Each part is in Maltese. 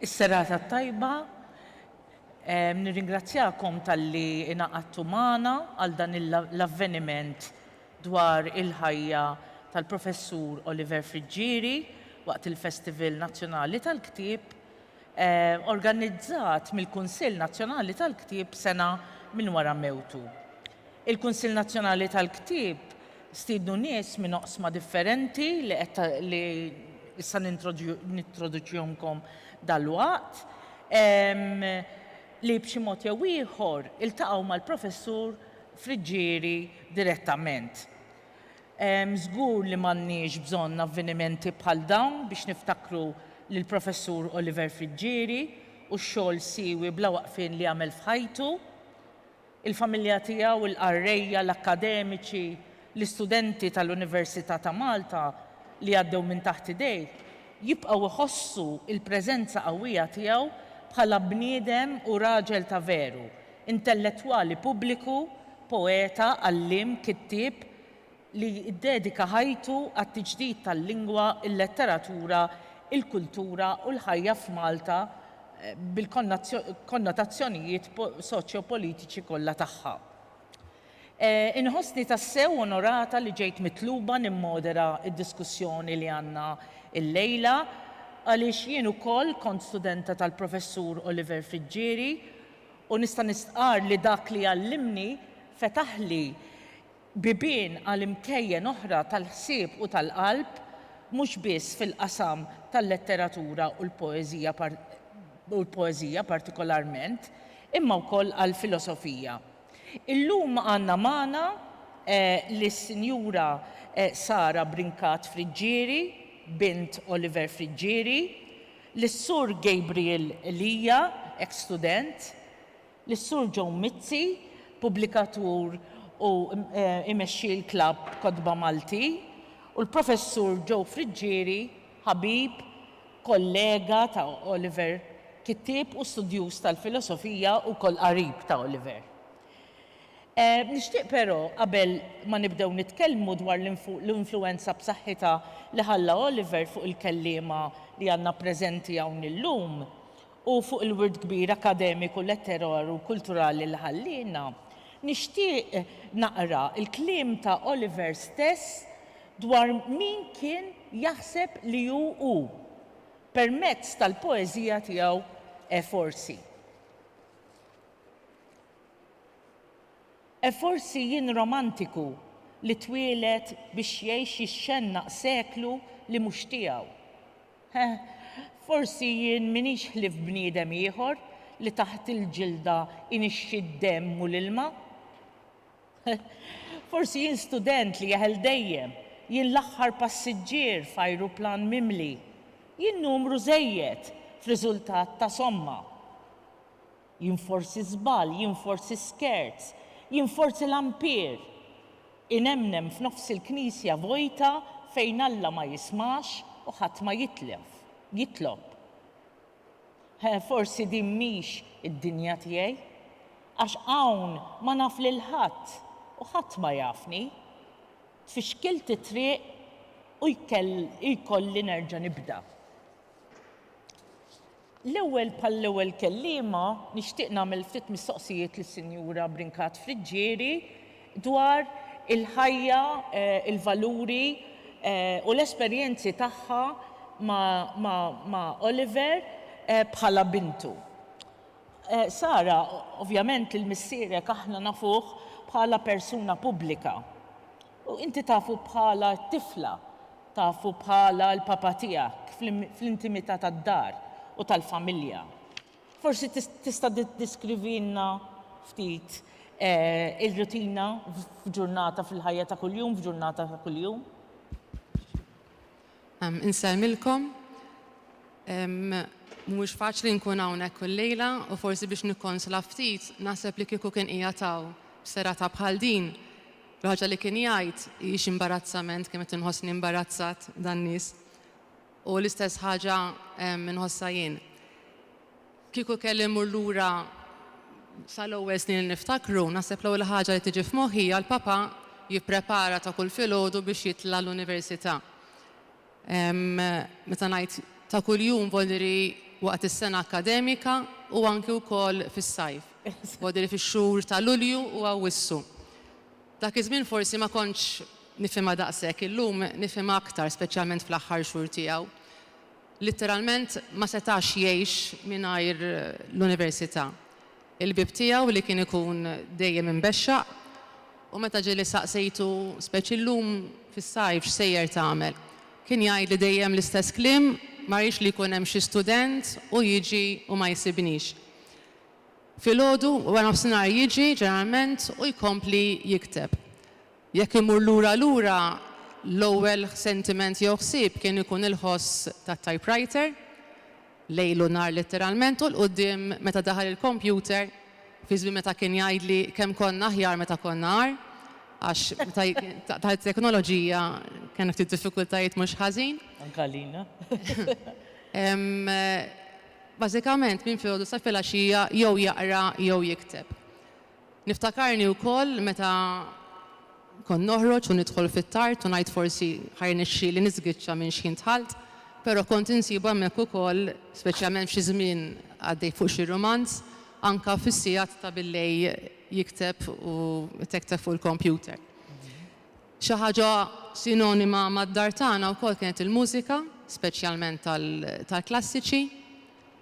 Is-serata tajba, nirringrazzjakom tal-li inaqattu magħna għal dan l-avveniment dwar il-ħajja tal-Professur Oliver Friġġieri waqt il-Festival Nazzjonali tal-Ktieb, organizzat mill-Kunsill Nazzjonali tal-Ktieb sena minn wara mewtu. Il-Kunsill Nazzjonali tal-Ktieb stiednu nies minn oqsma differenti li issa nintroduċjomkom dal-waqt, li b'xi mod jew ieħor iltaqgħu mal-Professur Friġġieri direttament. Żgur li m'għandniex bżonn avvenimenti bħal dawn biex niftakru lill-Professur Oliver Friġġieri u x-xogħol siewi bla waqfien li għamel f'ħajtu. Il-familja tiegħu, il-qarrejja, l-akkademiċi, l-istudenti tal-Università ta' Malta li għaddew minn taħt idej jibqgħu iħossu il-preżenza qawwija tiegħu bħala bniedem u raġel ta' veru, intellettwali pubbliku, poeta, għalliem, kittieb li ddedika ħajtu għat-tiġdid tal-lingwa, il-letteratura, il-kultura u l-ħajja f'Malta bil-konnotazzjonijiet soċjopolitiċi kollha tagħha. Inħossni tassew onorata li ġejt mitluba nimmodera id-diskussjoni li għandna il-lejla għaliex jien ukoll kont studenta tal-Professur Oliver Friġġieri u nista' nistqar li dak li għallimni fetaħ li bibien għal imkejjen oħra tal-ħsieb u tal-qalb mhux biss fil-qasam tal-letteratura u l-poeżija partikolarment, imma wkoll għall-filosofija. Illum għandna magħna lis-Sinjura Sara Brinkat Friġġieri, bint Oliver Friġġieri, lis-Sur Gabriel Elija, ex-student, lis-Sur Joe Mizzi, pubblikatur u imexxi l-klabb Kodba Malti, u l-Professur Joe Friġġieri, ħabib, kollega ta' Oliver, kittieb u studjuż tal-filosofija u kol qarib ta' Oliver. Nixtieq però qabel ma nibdew nitkellmu dwar l-influenza b'saħħitha li ħalla Oliver fuq il-kelliema li għandna preżenti hawn illum u fuq il-wirt kbir akademiku, letterarju u kulturali li ħallina, nixtieq naqra il-kliem ta' Oliver stess dwar min kien jaħseb li hu permezz tal-poeżija tiegħu forsi. Forsi jien romantiku li twieled biex jgħix jixxennaq seklu li mhux tiegħu. Forsi jien minix ħlif bniedem ieħor li taħt il-ġilda inixxi d-demm u l-ilma. Forsi jien student li jaħel dejjem, jien l-aħħar passiġġier f'ajruplan mimli, jien numru żejjed f'riżultat ta' somma. Jien forsi żball, jien forsi skerz, jien forsi l-ampir. Inemnem f'nofs il-knisja vojta fejn Alla ma jismax u ħadd ma jitlob. Forsi din mhix id-dinja tiegħi, għax hawn ma naf lil ħadd u ħadd ma jafni. Tfixkilt it-triq u jkolli nerġa' nibda. L-ewwel kelliema nixtieq nagħmel ftit mistoqsijiet lis-Sinjura Brincat Friġġieri dwar il-ħajja, il-valuri u l-esperjenzi tagħha ma' Oliver bħala bintu. Sara, ovvjament il-missierek aħna nafuh bħala persuna pubblika. U inti tafu bħala tifla, tafu bħala l-papa tiegħek fl-intimità tad-dar u tal-familja. Forsi tista' tiddeskrivilna ftit il-rutina f'ġurnata fil-ħajja ta' kuljum, f'ġurnata ta' kuljum? Insellmilkom. Mhux faċli nkun hawnhekk kull lejla u forsi biex nikkonsola ftit naħseb li kieku kien qiegħataw b'serata bħal din. L-ħaġa li kien jgħid hix imbarazzament kemm qed inħossni imbarazzat dan nies. U l-istess ħaġa inħossha jien. Kieku kelli mmur lura sal-ewwel snin li niftakru, naħseb l-ewwel ħaġa li tiġi f'moħħi għall-papa jipprepara ta' kull filgħodu biex jitla l-università. Meta ngħid ta' kuljum vodiri waqt is-sena akademika u anke wkoll fis-sajf. Vodiri fix-xhur ta' Lulju u Awwissu. Dak iż-żmien forsi ma kontx nifhimha daqshekk, illum nifhimha aktar speċjalment fl-aħħar xhur tiegħu. Litteralment ma setax jgħix mingħajr l-università. Il-bib tiegħu li kien ikun dejjem imbexxaq u meta ġieli saqsejtu speċi llum fis-sajf x'sejjer tagħmel. Kien jgħid li dejjem l-istess kliem, ma rridx li jkun hemm xi student u jiġi u ma jsibniex. Filgħodu wara nofsinhar jiġi ġeneralment u jkompli jikteb. Jekk imur lura l-ewwel sentiment jew ħsieb kien ikun il-ħoss tat-typewriter, lejlu nar letteralment u l-qudiem meta daħal il-computer, fi żmien meta kien jgħidli kemm konna aħjar meta konna għar, għax tal-teknoloġija kien ftit diffikultajiet mhux ħażin. Anke għalina. Bażikament minn filgħodu sa filgħaxija jew jaqra jew jikteb. Niftakarni wkoll meta kont noħroġ u nidħol fit-tard u ngħid forsi ħajnexxi li niżgiċċa minn xi tħalt, però kont insibu hemmhekk ukoll speċjalment f'xi żmien għaddej fuq xi romanz, anke fis-sigħat ta' billej jikteb u tekteb fuq il-computer. Xi ħaġa sinonima mad-dar tagħna wkoll kienet il-mużika, speċjalment tal-klassiċi,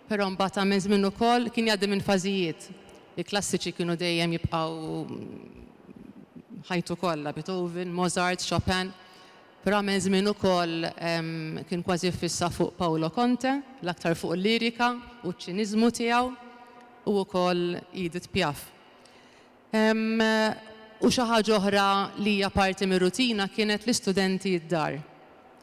però mbagħad ta' minn żmien ukoll kien jgħaddi minn fażijiet. Il-klassiċi kienu dejjem jibqgħu ħajtu kollha Beethoven, Mozart, Chopin, però minn żmien ukoll kien kważi fissa fuq Paolo Conte, l-aktar fuq il-lirika u ċ-ċiniżmu tiegħu u wkoll Edith Piaf. U xi ħaġa oħra li hija parti mir-rutina kienet l-istudenti d-dar.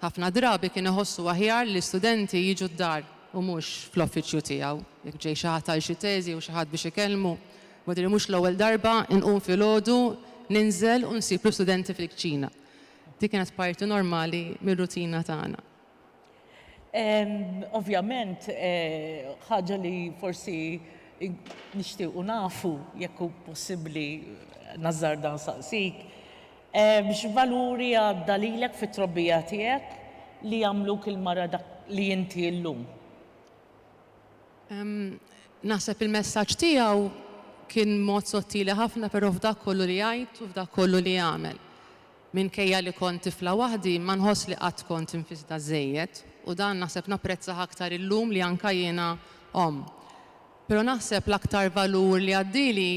Ħafna drabi kien iħossu aħjar li l-istudenti jiġu d-dar u mhux fl-offiċju tiegħu. Jekk ġej xi ħadd għal xi teżi u xi ħadd biex ikellmu, wadri mhux l-ewwel darba inqum filgħodu, ninżel u nsib l-istudenti fil-kċina. Dik kienet parti normali mir-rutina tagħna. Ovvjament, ħaġa li forsi nixtiequ nafu jekk hu possibbli nażar dan saqsik, biex valuri għadda lilek fit-trobbija tiegħek li jagħmluk il-mara li inti llum. Naħseb il-messaġġ tiegħu kien mod sottili ħafna, però f'dak kollu li jgħid u f'dak kollu li jagħmel. Minkejja li kont tifla waħdi ma nħoss li qatt kont infisda żejjed u dan naħseb napprezza aktar illum li anke jiena omm. Pero naħseb l-aktar valur li għaddili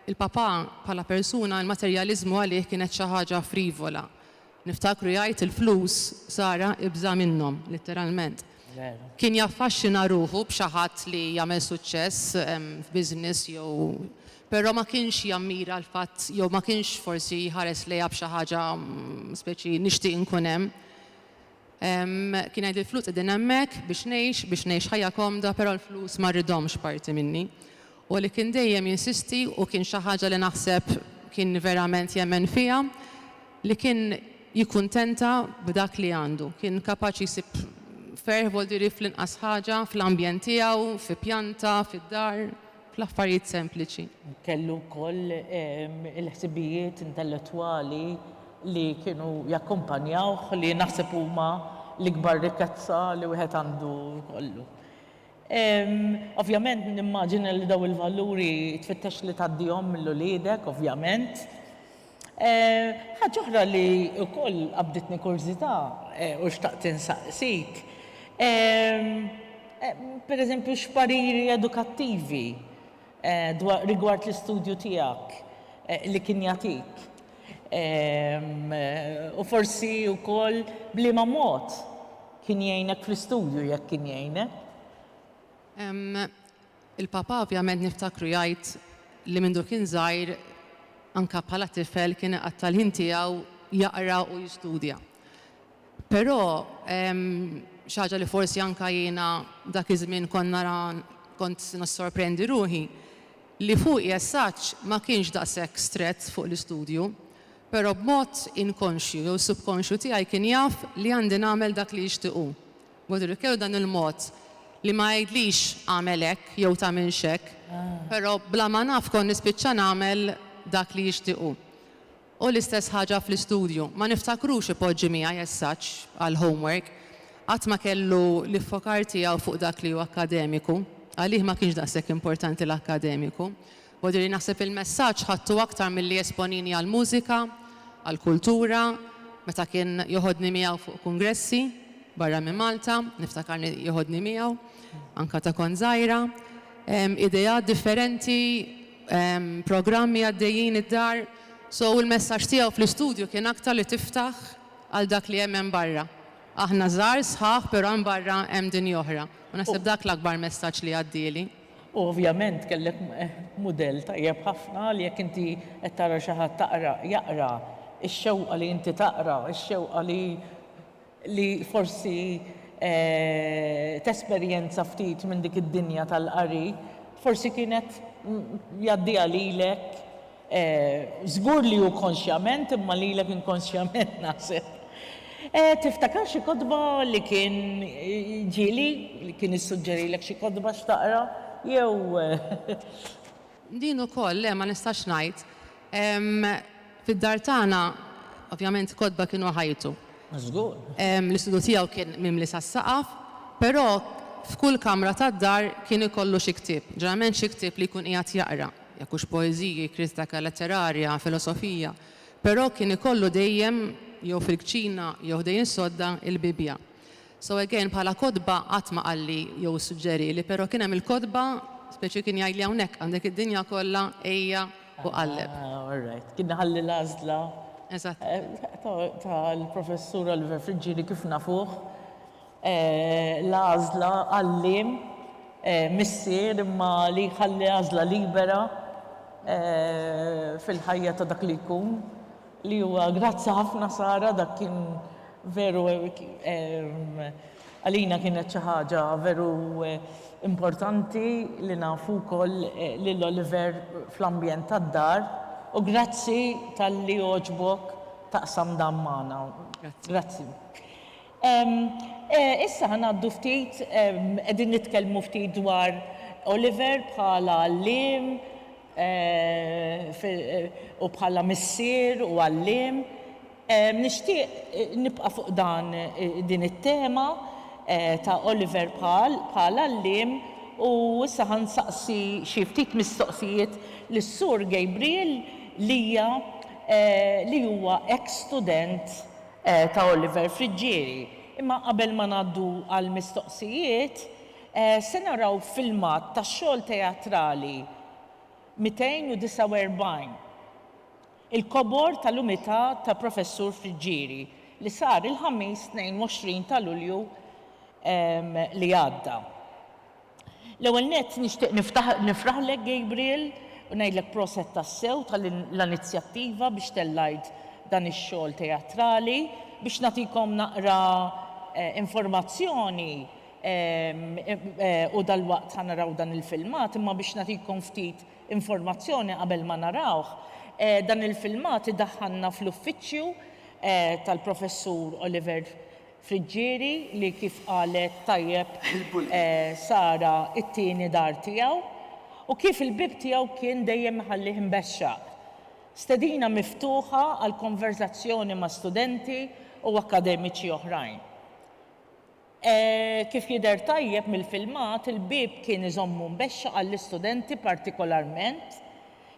il-papà bħala persuna il-materjalizmu għalih kienet xi ħaġa frivola. Niftakru jgħid il-flus Sara ibża minnhom, literalment. Kien jaffaxxina ruħu b'xi ħadd li jagħmel suċċess f'business jew però ma kienx jammira l-fatt jew ma kienx forsi ħares lejha b'xi ħaġa speċi nixtieq inkun hemm. Kien għajdi l-flus qegħdin hemmhekk biex ngħix ħajja komda, però l-flus ma rridhomx parti minni. U li kien dejjem jinsisti u kien xi ħaġa li naħseb kien verament jemmen fiha li kien jikkuntenta b'dak li għandu. Kien kapaċi jsib ferħ voldiri fl-inqas ħaġa, fl-ambjent tiegħu, fi pjanta, fid-dar, fl-affarijiet sempliċi. Kellu wkoll il-ħsibijiet intellettwali li kienu jakkumpanjawh li naħseb huma l-ikbar rikkezza li wieħed għandu kollu. Ovvjament nimmaġina li daw il-valuri tfittex li tgħaddihom mill-uliedek, ovvjament. Ħaġa oħra li wkoll qabditni kurżità u xtaqt insaqsik. Per eżempju, x'pariri edukattivi rigward l-istudju tiegħek li kien jagħtik. U forsi wkoll bliema mod kien jgħinek fl-istudju jekk kien jgħinek. Il-papà ovvjament niftakru jgħid li mindu kien żgħir anka bħala tifel kien għat-talħin tiegħu jaqra u jistudja. Però xi ħaġa li forsi anka jiena dak iż-żmien kont nissorprendi ruħi li fuq jessaċ ma kienx daqshekk strett fuq l-istudju, però b'mod inkonxju jew subkonxju tiegħi kien jaf li għandi nagħmel dak li jixtiequ. Għodu kellu dan il-mod li ma jgħidlix għamel hekk jew tagħmel hekk, però bla ma naf kon nispiċċa nagħmel dak li jixtiequ. U l-istess ħaġa fl-istudju, ma niftakrux ipoġġi miegħi jessaċ għal homework, qatt ma kellu l-iffokar tiegħu fuq dak li hu akademiku, għalih ma kienx daqshekk importanti l-akademiku. Għodu li naħseb il-messaġġ ħadtu aktar milli esponini għal-mużika, għal-kultura, meta kien joħodni miegħu fuq kongressi barra minn Malta, niftakarni joħodni miegħu, anka ta' kont żgħira, idejat differenti, programmi għaddejjin id-dar, so il-messaġġ tiegħu fl-istudju kien aktar li tiftaħ għal dak li hemm barra. Aħna żgħar sħaħ, però hemm barra hemm dinja oħra. U naħseb dak l-akbar messaġġ li għaddieli. Ovvjament kellek mudell tajjeb ħafna li jekk inti qed tara xi ħadd jaqra ix-xewqa li inti taqra, ix-xewqa li forsi tesperjenza ftit minn dik id-dinja tal-qari, forsi kienet jgħaddiha lilek żgur li hu konxjament imma lilek inkonxjament naħseb. Tiftakar xi kodba li kien ġieli li kien issuġġerilek xi kodba x'taqra jew Din ukoll ma nistax ngħid. Fid-dar tagħna ovvjament kodba kienu ħajtu. Żgur. L-istudju tiegħu kien mimli sas-saqaf, però f'kull kamra tad-dar kien ikollu xi ktieb. Ġeneralment xi ktieb li jkun qiegħed jaqra, jekk hux poeżiji, kritika letterarja, filosofija, però kien ikollu dejjem jew fil-kċina jew dejjem sodda il-Bibja. So again bħala kodba qatt ma qalli jew suġġerili, però kien hemm il-kodba speċi kien jgħidli hawnhekk għandek id-dinja kollha ejja u qalleb. All right. Kien ħalli l-għażla tal-professur Oliver Frigieri kif nafuh l-għażla għallim missier imma li ħalli għażla libera fil-ħajja ta' dak li jkun li huwa grazzi ħafna Sara dak kien veru għalina kienet xi ħaġa veru importanti li nafu wkoll lil Oliver fl-ambjent tad-dar u grazzi tal-li oġbok taqsam dan magħna. Grazzi. Issa ħanaddu ftit qegħdin nitkellmu ftit dwar Oliver bħala għalliem u bħala missier u għallim. Nixtieq nibqa' fuq din it-tema ta' Oliver bħala għallim u issa ħansaqsi xi ftit mistoqsijiet lis-Sur Gabriel li huwa ex-student ta' Oliver Frigieri. Imma qabel ma ngħaddu għall mistoqsijiet Se naraw filmat ta' xogħol teatrali 249 il-kobor tal-Umità ta' Professur Friġġieri li sar il-ħamis 22 ta' Lulju li għadda. L-ewwel nett nixtieq nifraħlek Gabriel u ngħidlek proset tas-sew tal-inizjattiva biex tellajt dan ix-xogħol teatrali biex nagħtikom naqra informazzjoni u dal-waqt ħanaraw dan il-filmat imma biex nagħtikom ftit informazzjoni qabel ma narawh. Dan il-filmat iddaħħalna fl-uffiċċju tal-Professur Oliver Friġġieri li kif qalet tajjeb Sara it-tieni dar tiegħu u kif il-bib tiegħu kien dejjem ħallih imbexxaq. Stedina miftuħa għal konverzazzjoni ma' studenti u akademiċi oħrajn. Kif jidher tajjeb mill-filmat, il-bib kien iżommu mbexxaq għall-istudenti partikolarment,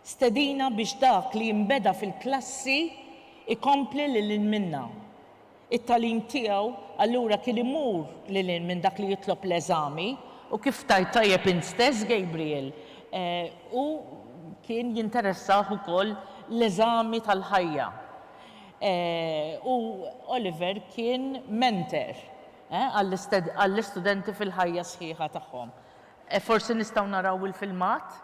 stedina biex dak li jimbeda fil-klassi ikompli lil minna. It-talim tiegħu allura kien imur lil minn dak li jitlob l-eżami u kif tajjeb instess Gabriel u kien jinteressaw ukoll l-eżami tal-ħajja. U Oliver kien mentor għall-istudenti fil-ħajja sħiħa tagħhom. Forsi nistgħu naraw il-filmat?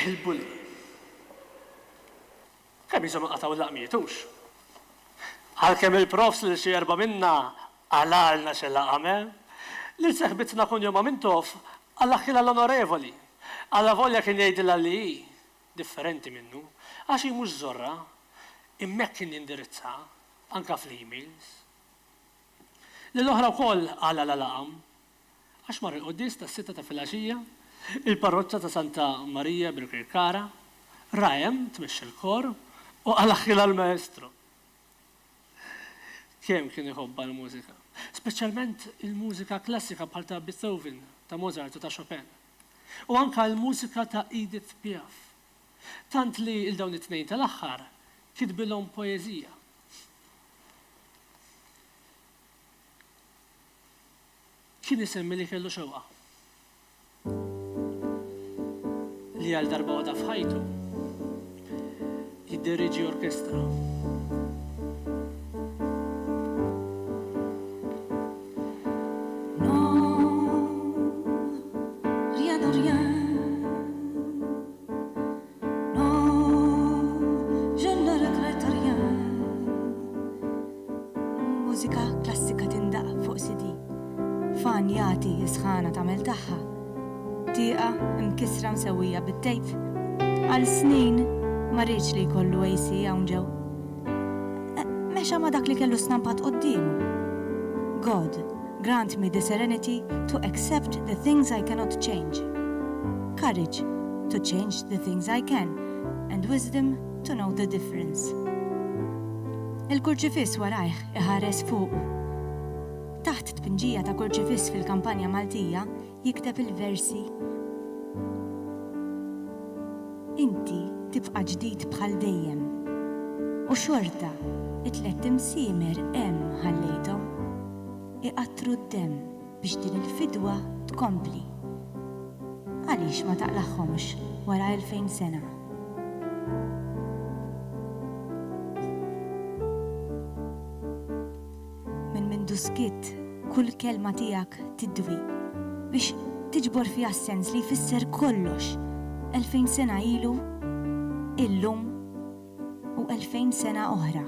Il-bulli. Kemm jiżhom qataw laqmietux. Għalkemm il-profs li xi erba' minna għalalna xi laqame, li seħbitna kun jom mintof għall-aħħila l-onorevoli, għalla volja kien jgħidilha li differenti minnu, għax mhux żorra, immek kien jindirizza anka fl-emails. L-oħra wkoll għala l-laqam, għax mar il-qoddis tas-sitta ta' filgħaxija, il-parroċċa ta' Santa Marija bil-Kirkara, Rajem tmexxi l-kor u għal-aħħila l-maestro. Kemm kien iħobba l-mużika, speċjalment il-mużika klassika bħal ta' Beethoven, ta' Mozart u ta' Chopin. U anka l-mużika ta' Edith Piaf. Tant li il-dawn it-tnejn tal-aħħar kitbilhom poeżija. Kien isemmi li kellu xewqa. Li għal darba għada f'ħajtu jiddiriġi orkestra. Mużika klassika tindaq fuq CD. Fan jagħti jisħana tagħmel tagħha. Tieqa imkisra msewwija bit-tejp. Għal snin ma rridx li jkollu AC hawn ġew. Mexa ma dak li kellu snampat qudiemu. God, grant me the serenity to accept the things I cannot change. Courage to change the things I can. And wisdom to know the difference. Il-kurċifiss warajh iħares fuqu. Taħt tpinġija ta' kurċifiss fil-kampanja Maltija jikteb il-versi. Inti tibqa' ġdid bħal dejjem. U xorta it-tlet imsiemer hemm ħallejthom. Iqattru d-demm biex din il-fidwa tkompli. Għaliex ma taqlaħħomx wara 2000 sena. Skitt kull kelma tiegħek tidwi biex tiġbor fiha sens li jfisser kollox 2000 sena ilu, illum u 2000 sena oħra.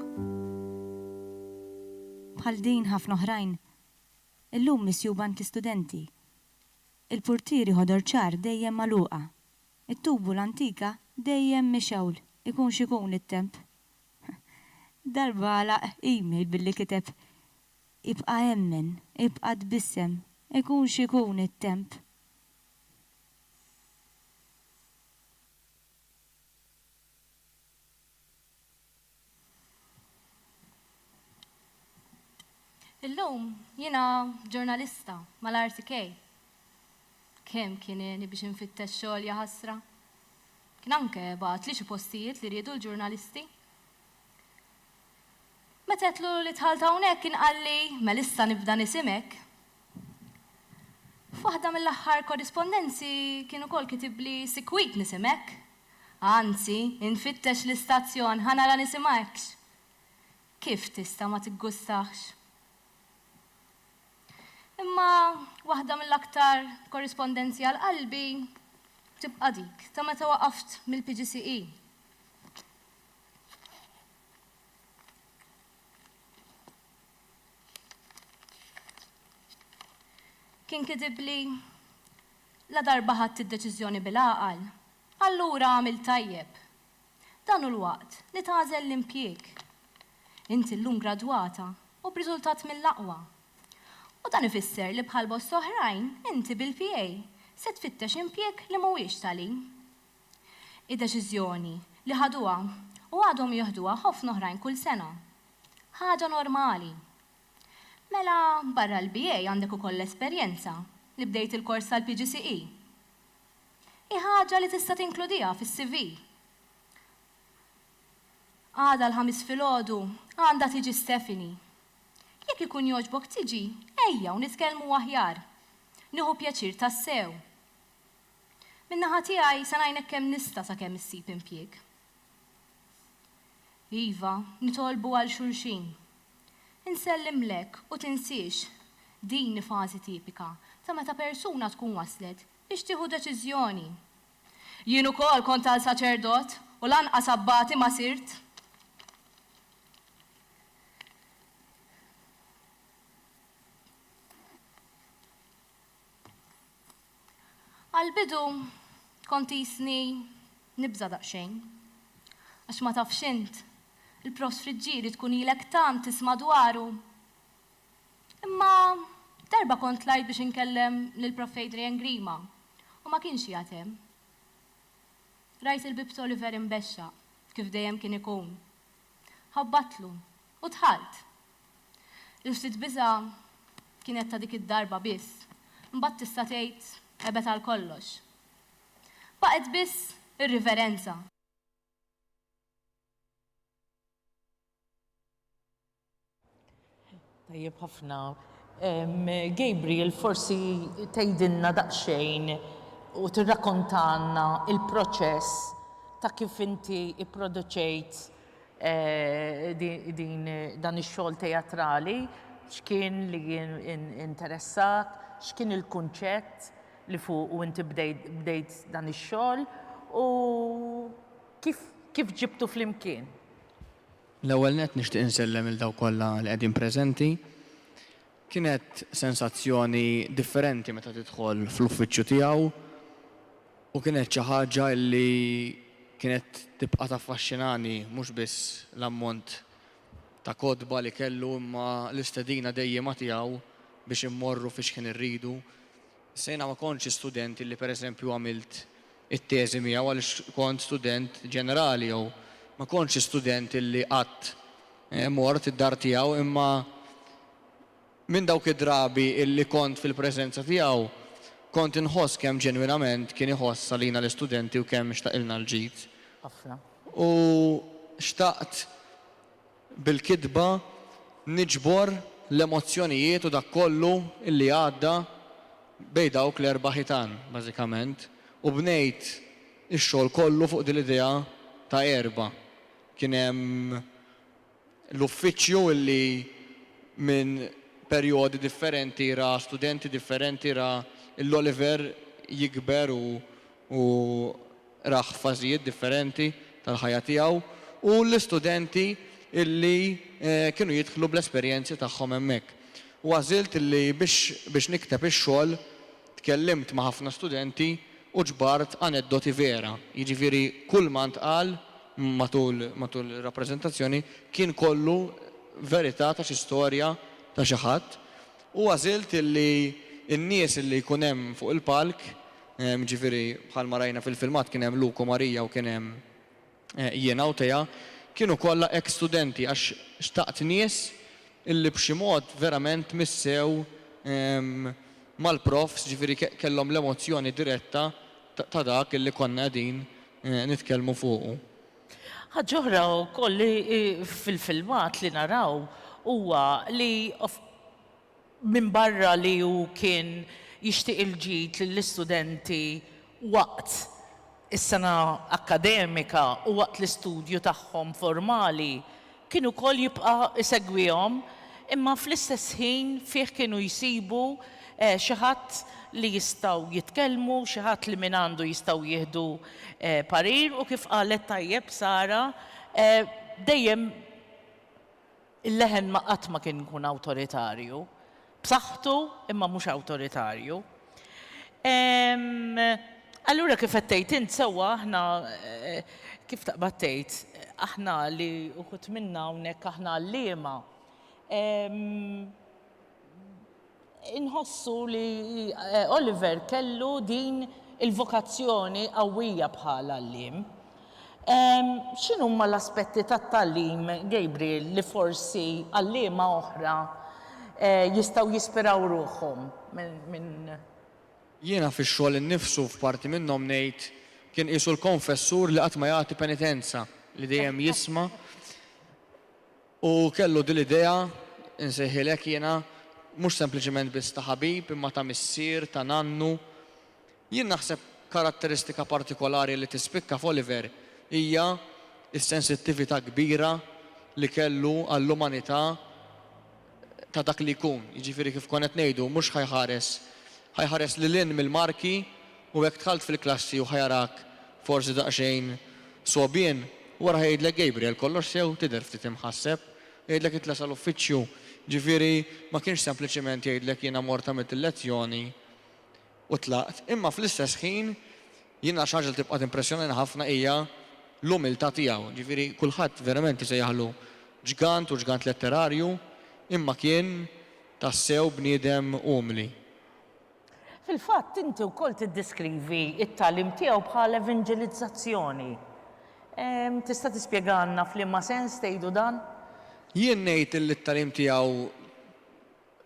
Bħal din ħafna oħrajn, illum misjuba anki studenti. Il-portieri ħodor ċar dejjem magħluqa. It-tubu l-antika dejjem mixewl ikun xikun it-temp. Darba għalaq email billi kiteb ibqa' emmen, ibqa' tbissem, ikun xikun it-temp. Illum jiena ġurnalista mal-RTK. Kemm kien biex infittex xogħol ja ħasra. Kien anke bagħat li xi postijiet li riedu l-ġurnalisti. Meta qedlu li tħalta hawnhekk inqalli Melissa nibda nisimek. F'waħda mill-aħħar korrispondenzi kien ukoll kitibli sikwit nisimek. Anzi, infittex l-istazzjon ħanara nisimekx. Kif tista' ma tiggustax? Imma waħda mill-aktar korrispondenzi għal qalbi tibqa' dik ta' meta waqaft mill-PGCE. Kien kitibli la darba ħadt id-deċiżjoni bil-għaqal, allura għamil tajjeb. Dan hu l-waqt li tagħżel l-impjieg. Inti llum gradwata u b'riżultat mill-aqwa. U dan ifisser li bħal bost oħrajn inti bil-PA se tfittex impjieg li mhuwiex tagħlim. Id-deċiżjoni li ħaduha u għadhom jieħduha ħafna oħrajn kull sena. Ħaġa normali. Mela barra l-BA għandek ukoll l-esperjenza li bdejt il-kors tal-PGCE. Ħaġa li tista' tinkludiha fis-CV. Għada l-ħamis filgħodu għandha tiġi Stefani. Jekk ikun jogħġbok tiġi, ejja u nitkellmu aħjar. Nieħu pjaċir tassew. Min-naħa tiegħi se ngħinek kemm nista' sakemm issib impjieg. Iva, nitolbu għal xulxin. Insellimlek u tinsiex din fażi tipika ta' meta persuna tkun waslet biex tieħu deċiżjoni. Jien ukoll kont għal saċerdot u lanqas abbati ma sirt. Għal-bidu kont jisni nibża daqsxejn. Għax ma tafx int, il-profs friġġieri tkun ilek tant tisma' dwaru. Imma darba kont lajt biex inkellem lill-Prof Adrian Grima u ma kienx jagħtem. Rajt il-bib Oliver imbexxa kif dejjem kien ikun. Ħabbatlu u dħalt. Il-ftit biża kienet ta' dik id-darba biss, mbagħad tista' tgħid ebet għal kollox. Baqgħet biss ir-riverenza. Tajjeb ħafna. Gabriel, forsi tgħidilna daqsxejn u tirrakkontanna il-proċess ta' kif inti ipproduċejt dan ix-xogħol teatrali, x'kien li interessak, x'kien il-kunċett li fuq u inti bdejt dan ix-xogħol u kif ġibtu flimkien? L-ewwel nett nixtieq insellem il daw kollha li qegħdin preżenti. Kienet sensazzjoni differenti meta tidħol fl-uffiċċju tiegħu u kienet xi ħaġa li kienet tibqa' taffaxxinani mhux biss l-ammont ta' kodba li kellu imma l-istedina dejjema tiegħu biex immorru fiex kien irridu. Sejna ma kontx studenti li pereżempju għamilt it-teżi miegħu għaliex kont student ġenerali jew ma kontx student li qatt mort id-dar tiegħu imma minn dawk id-drabi illi kont fil-preżenza tiegħu kont inħoss kemm ġenwinament kien iħoss għalina l-istudenti u kemm xtaqilna l-ġid. Ħafna. U xtaqt bil-kidba niġbor l-emozzjonijiet u dak kollu illi għadda bej dawk l-erba' ħitan, bażikament, u bnejt ix-xogħol kollu fuq din l-idea ta' erba'. Kien hemm l-uffiċċju illi minn perjodi differenti ra studenti differenti ra l-Oliver jikber u raħ fażijiet differenti tal-ħajja tiegħu u l-istudenti illi kienu jidħlu bl-esperjenzi tagħhom hemmhekk. U għażilt illi biex nikteb ix-xogħol tkellimt ma' ħafna studenti u ġbart aneddoti vera. Jiġifieri kull ma ntqal matul ir-rappreżentazzjoni kien kollu verità ta' xi storja ta' xi ħadd u għażilt illi n-nies illi jkun hemm fuq il-palk, ġifieri bħalma rajna fil-filmat kien hemm Luku Marija u kien hemm jiena u Teja, kienu kollha ex-studenti għax xtaqt nies illi b'xi mod verament missew mal-profs, ġifieri kellhom l-emozzjoni diretta ta' dak illi konna qegħdin nitkellmu fuqu. ħaġoħra wkoll li fil-filmat li naraw huwa li minn barra li hu kien jixtieq il-ġid lill-istudenti waqt is-sena akkademika u waqt l-istudju tagħhom formali kienu wkoll jibqa' isegwihom, imma fl-istess ħin fih kienu jsibu xi ħadd li jistgħu jitkellmu, xi ħadd li minn għandu jistgħu jieħdu parir u kif qalet tajjeb Sara dejjem il-leħen ma qatt ma kien ikun awtoritarju. B'saħħtu imma mhux awtoritarju. Allura kif qed tgħid int sewwa aħna kif taqbad tgħid aħna li uħud minna hawnhekk aħna għalliema inħossu li Oliver kellu din il-vokazzjoni qawwija bħala għalliem. X'inhu huma l-aspetti tat-tagħlim, Gabriel, li forsi għalliema oħra jistgħu jispiraw ruħhom minn. Jiena fix-xogħol innifsu f'parti minnhom ngħid kien qisu l-konfessur li qatt ma jagħti penitenza li dejjem jisma' u kellu din l-idea insejħilek jiena mhux sempliċement biss ta' ħabib imma ta' missier, ta' nannu. Jien naħseb karatteristika partikolari li tispikka f'Oliver hija s-sensittività kbira li kellu għall-umanità ta' dak li jkun. Jiġifieri kif konet ngħidu mhux ħajħares lil hinn mill-marki u hekk dħalt fil-klassi u ħajarak forsi daqsxejn sobien wara ħejdlek Gabriel kollox sew tidher ftit imħasseb, jgħidlek itla sal-uffiċċju. Ġifieri ma kienx sempliċement jgħidlek jiena mort għamilt il-lezzjoni u tlaqt, imma fl-istess ħin jiena xi ħaġa li tibqa' timpressjonani ħafna hija l-umiltà tiegħu. Ġifieri kulħadd verament isejjaħlu ġgant u ġgant letterarju, imma kien tassew bniedem umli. Fil-fatt inti wkoll tiddeskrivi it-tagħlim tiegħu bħala evangelizzazzjoni. Tista' tispjegana f'liema sens tgħidu dan? Jien ngħid li t-tagħlim tiegħu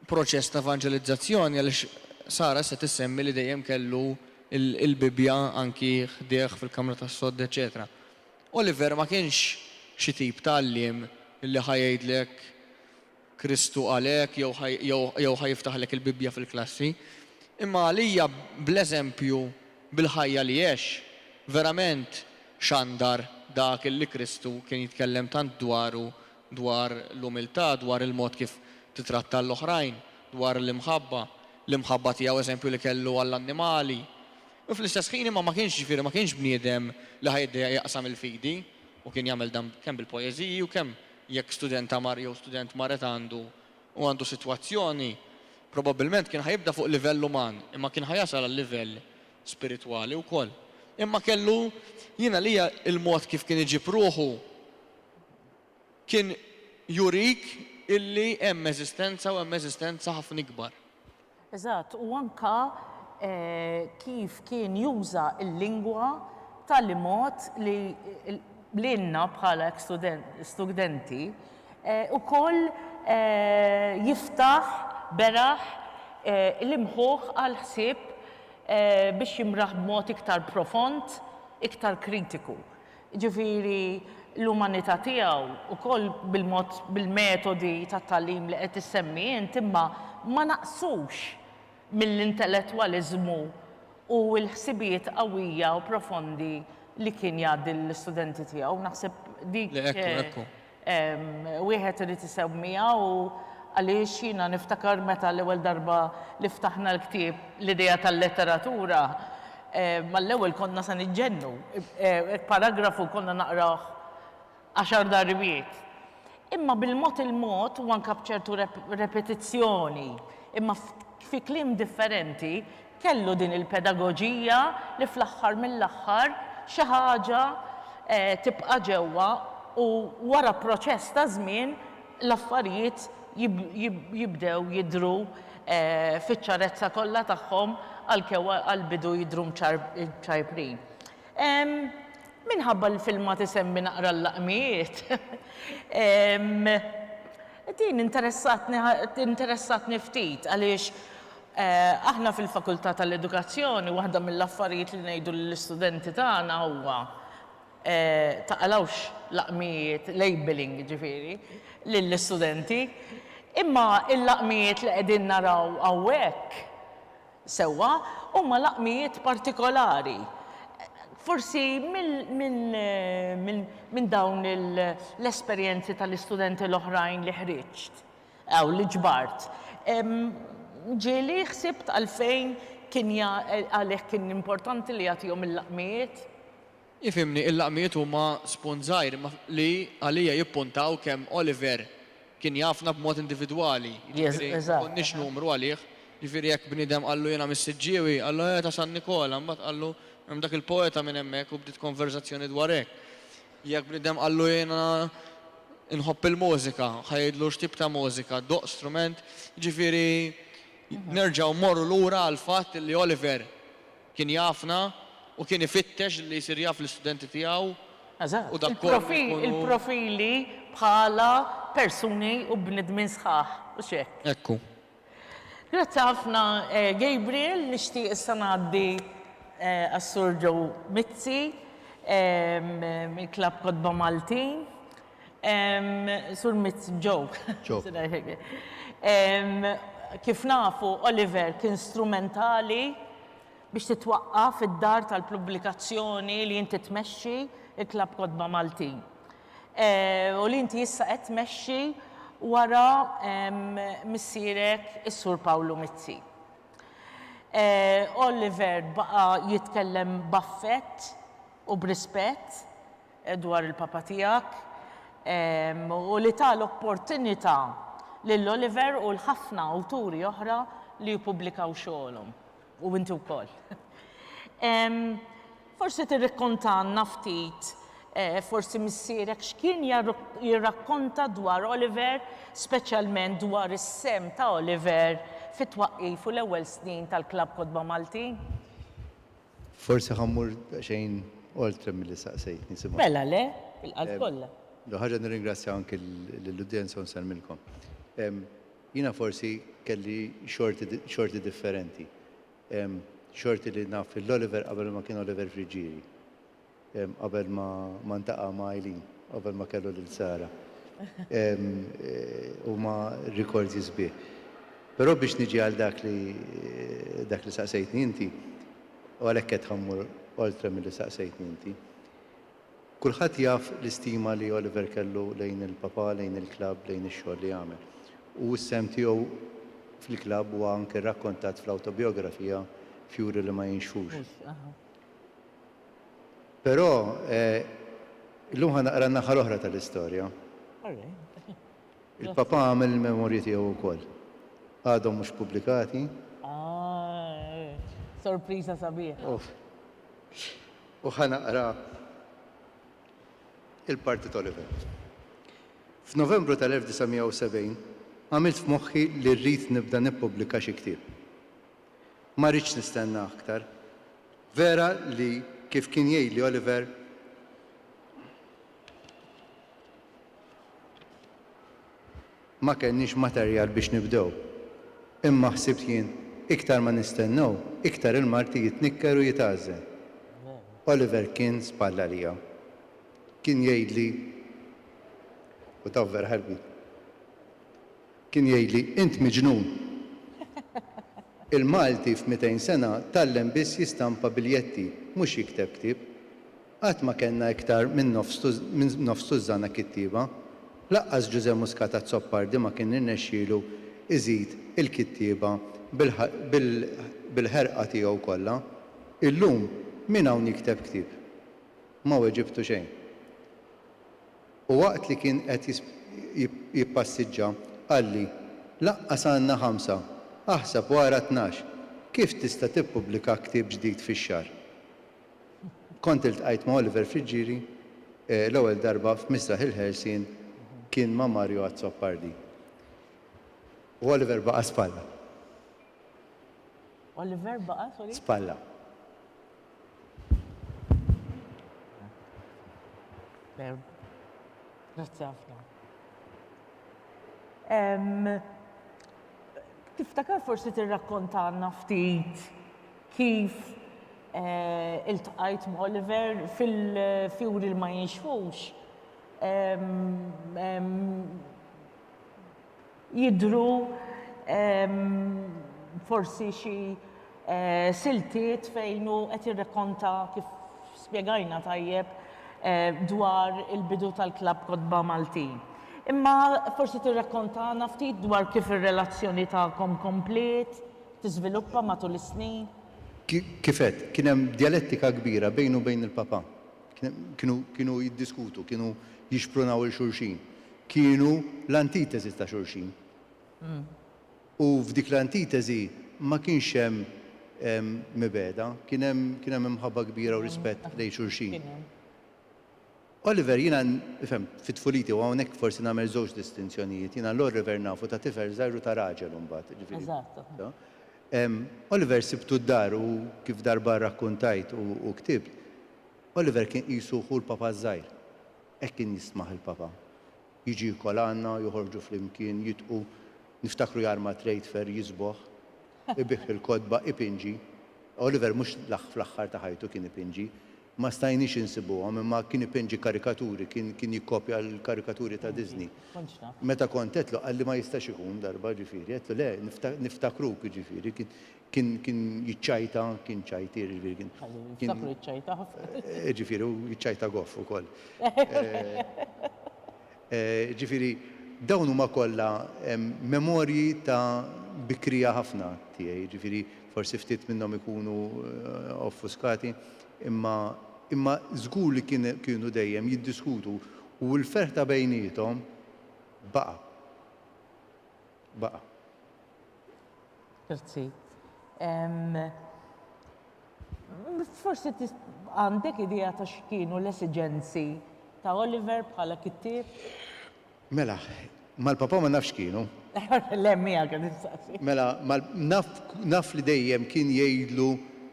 proċess ta' evangelizzazzjoni għaliex Sara se tissemmi li dejjem kellu il-Bibja anki ħdieħ fil-Kamra tas-Sodd, eċetera. Oliver ma kienx xi tip ta' għalliem illi ħajgħidlek Kristu għalek jew ħajftaħlek il-Bibja fil-klassi. Imma għalija bl-eżempju bil-ħajja li jgħix verament xandar dak illi Kristu kien jitkellem tant dwaru, dwar l-umiltà, dwar il-mod kif titratta l-oħrajn, dwar l-imħabba tiegħu eżempju li kellu għall-annimali. U fl-istess ħin imma ma kienx bniedem li ħajdeja jaqsam il-fidi u kien jagħmel dan kemm bil-poeżiji u kemm jekk student amar jew student maret għandu sitwazzjoni, probabbilment kien ħajibda fuq livell uman, imma kien ħajasal għal livell spiritwali wkoll. Imma kellu jiena lija il-mod kif kien iġib ruħu kien jurik illi hemm eżistenza u hemm eżistenza ħafna ikbar. Eżatt, u anka kif kien juża l-lingwa tal-mod li l-inna bħala studenti ukoll jiftaħ beraħ l-imħuħ għal ħsieb biex jimraħ b'mod iktar profond, iktar kritiku. Ġifieri l-umanità tiegħu ukoll bil-metodi tat-tagħlim li qed issemmi inti imma ma naqsux mill-intellettwaliżmu u l-ħsibiet qawwija u profondi li kien jgħaddi l-istudenti tiegħu. Naħseb dik wieħed irid isemmija u għaliex jiena niftakar meta l-ewwel darba li ftaħna l-ktieb l-idea tal-letteratura mal-ewwel konna se niġġennu. Paragrafu konna naqrah 10 darbiet. Imma bil-mod il-mod u anke b'ċertu repetizzjoni, imma fi kliem differenti kellu din il-pedagoġija li fl-aħħar mill-aħħar xi ħaġa tibqa' ġewwa u wara proċess ta' żmien l-affarijiet jibdew jidhru fiċ-ċarezza kollha tagħhom għall-bidu jidhru mċarbrin. Minħabba l-filma tisemmi naqra l-laqmijiet. Din interessatni ftit għaliex aħna fil-Fakultà tal-Edukazzjoni waħda mill-affarijiet li ngħidu lill-istudenti tagħna huwa taqalawx laqmijiet, labeling ġifiri, lill-istudenti, imma il-laqmijiet li qegħdin naraw hawnhekk sewwa huma laqmijiet partikolari. Forsi minn dawn l-esperjenzi tal-istudenti l-oħrajn li ħriġt, aw li ġbart. Ġieli ħsibt għalfejn għalhekk kien importanti li jagħtihom il-laqmijiet? Ifimni, il-laqmijiet huma spunżajr li għalija jippuntaw kemm Oliver kien jafna b'mod individwali. Nix numru għalih, ġifieri jekk bniedem qallu jiena mis-Siġġiewi, qallu ta' San Nikola, mbagħad qallu hemm dak il-poeta minn hemmhekk u bdiet konverzazzjoni dwar hekk. Jekk bniedem qallu jiena inħobb il-mużika, ħajdlu x'tip ta' mużika, doq strument, ġifieri nerġgħu morru lura għal fatt li Oliver kien jafna u kien ifittex li jsir jaf l-istudenti tiegħu. U dak il-profili bħala persuni u bnedmin sħaħ, u xek. Ekku. Grazzi ħafna, Gabriel, nixtieq issa ngħaddi għas-Sur Joe Mizzi, mill-Klabb Kodba Maltin. Sur Mizzi, Joe. Kif nafu, Oliver kien strumentali biex titwaqqaf id-dar tal-pubblikazzjoni li inti tmexxi il-Klabb Kodba Maltin. U li inti issa qed tmexxi wara missierek is-Sur Pawlu Mizzi. Oliver baqa jitkellem baffett u b'rispett dwar il-papa tiegħek u li tal-opportunità lill-Oliver u l-ħafna awturi oħra li jippubblikaw xogħolhom. U inti wkoll. Forsi tirrakkontanna ftit forsi missierek x'kien jirrakkonta dwar Oliver, speċjalment dwar is-sem ta' Oliver fit-twaqqif u l-ewwel snin tal-Klabb Kodba Maltin? Forsi ħammur xejn oltre mill-li saqsejtni simma. Mela le, il-qalb kollha. Ħaġa nirringrazzja anke l-udjenza u nsellmilkom. Jiena forsi kelli xorti differenti. Xorti li naf l-Oliver qabel ma kien Oliver Friġieri. Qabel ma ntaqa' ma' Eileen, qabel ma kellu lil Sara. U ma rikordi sbieħ. Però biex niġi għal dak li saqsejtni inti, u għalhekk qed ħammur oltre milli saqsejtni inti. Kulħadd jaf l-istima li Oliver kellu lejn il-papa, lejn il-klabb, lejn ix-xogħol li jagħmel. U s-sem tiegħu fil-klabb huwa anke rrakkontat fl-awtobiografija Fjuri li ma jinxfux. Però illum ħanaqra n-naħa l-oħra tal-istorja. Il-papa għamel il-memorji tiegħu wkoll. Għadhom mhux pubblikati. Sorpriża sabiħ. U ħanaqra il-parti Oliver. F'Novembru tal-1970 għamilt f'moħħi li rrid nibda nippubblika xi ktieb. Ma rridx nistenna aktar. Vera li kif kien jgħidli Oliver ma kenniex materjal biex nibdew. Imma ħsibt jien iktar ma nistennew, iktar il-marti jitnikker u jitgħażel. Oliver kien spalla lija. Kien jgħidli u tavver ħalbi. Kien jgħidli int miġnun. Il-Malti f'200 sena tallem biss jistampa biljetti, mhux jikteb ktieb. Qatt ma kellna iktar minn nofs żana kittiba. Laqqas Ġużepp Muscat Zoppardi ma kien irnexxielu iżid il-kittieba bil-ħerqa tiegħu kollha. Illum min hawn jikteb ktieb? Ma weġibtu xejn. U waqt li kien qed jippassiġġa qalli laqqas għandna 5, aħseb wara 12, kif tista' tippubblika ktieb ġdid fix-xahar? Kont iltqajt ma' Oliver Friġieri l-ewwel darba f'Misraħ il-Ħelsien kien ma' Mario Zoppardi. U Oliver baqa' spalla. Oliver baqa' sorry? Spalla. Grazzi ħafna. Tiftakar forsi tirrakkontanna ftit kif iltqajt ma' Oliver fil-fjuri li ma jinxfux. Jidru forsi xi siltiet fejnu qed jirrakkonta kif spjegajna tajjeb dwar il-bidu tal-Klabb Kodba Maltin. Imma forsi tirrakkontana ftit dwar kif ir-relazzjoni tagħkom komplet, tiżviluppa matul is-snin. Kifet, kien hemm dialettika kbira bejn u bejn il-papa. Kienu jiddiskutu, kienu jixprunaw il-xulxin. Kienu l-antitesi ta' xulxin. U f'dik l-antitesi ma kienx hemm mibeda, kien hemm imħabba kbira u rispett lejn xulxin. Oliver, jina, fit-tfuliti, u għonek forsi namel żewġ distinzjonijiet, jina l-Oliver nafu ta' tifel żgħir ta' raġel mbagħad. Eżatt. Oliver sibtu d-dar u kif darba rakkuntajt u ktibt, Oliver kien qisu hu l-papa żgħir. Hekk kien jismaħ il-papa. Jiġi kolanna, joħorġu flimkien, jitqu, niftakru jarma trejt fer jisboħ, ibiħ il-kodba, ipinġi. Oliver mhux fl-aħħar ta' ħajtu kien ipinġi. Ma stajniex insibuhom, imma kien ipinġi karikaturi, kien jikkopja l-karikaturi ta' Disney. Meta kont qedlu qalli ma jistax ikun darba ġifieri, qedlu le, niftakruk ġifieri, kien jiċċajta, kien ċajti ġifieri. Niftakru jiċċajta ħafna. Ġifieri, u jiċċajta goff ukoll. Ġifieri, dawn huma kollha memorji ta' bikrija ħafna tiegħi, ġifieri forsi ftit minnhom ikunu offuskati, imma żgur li kienu dejjem jiddiskutu u l-ferħ ta' bejniethom baqa'. Grazzi. Forsi għandek idea ta' x'kienu l-esiġenzi ta' Oliver bħala kittieb? Mela, mal-papa ma nafx kienu. L-emmija kien nistaqsi. Mela, naf li dejjem kien jgħidlu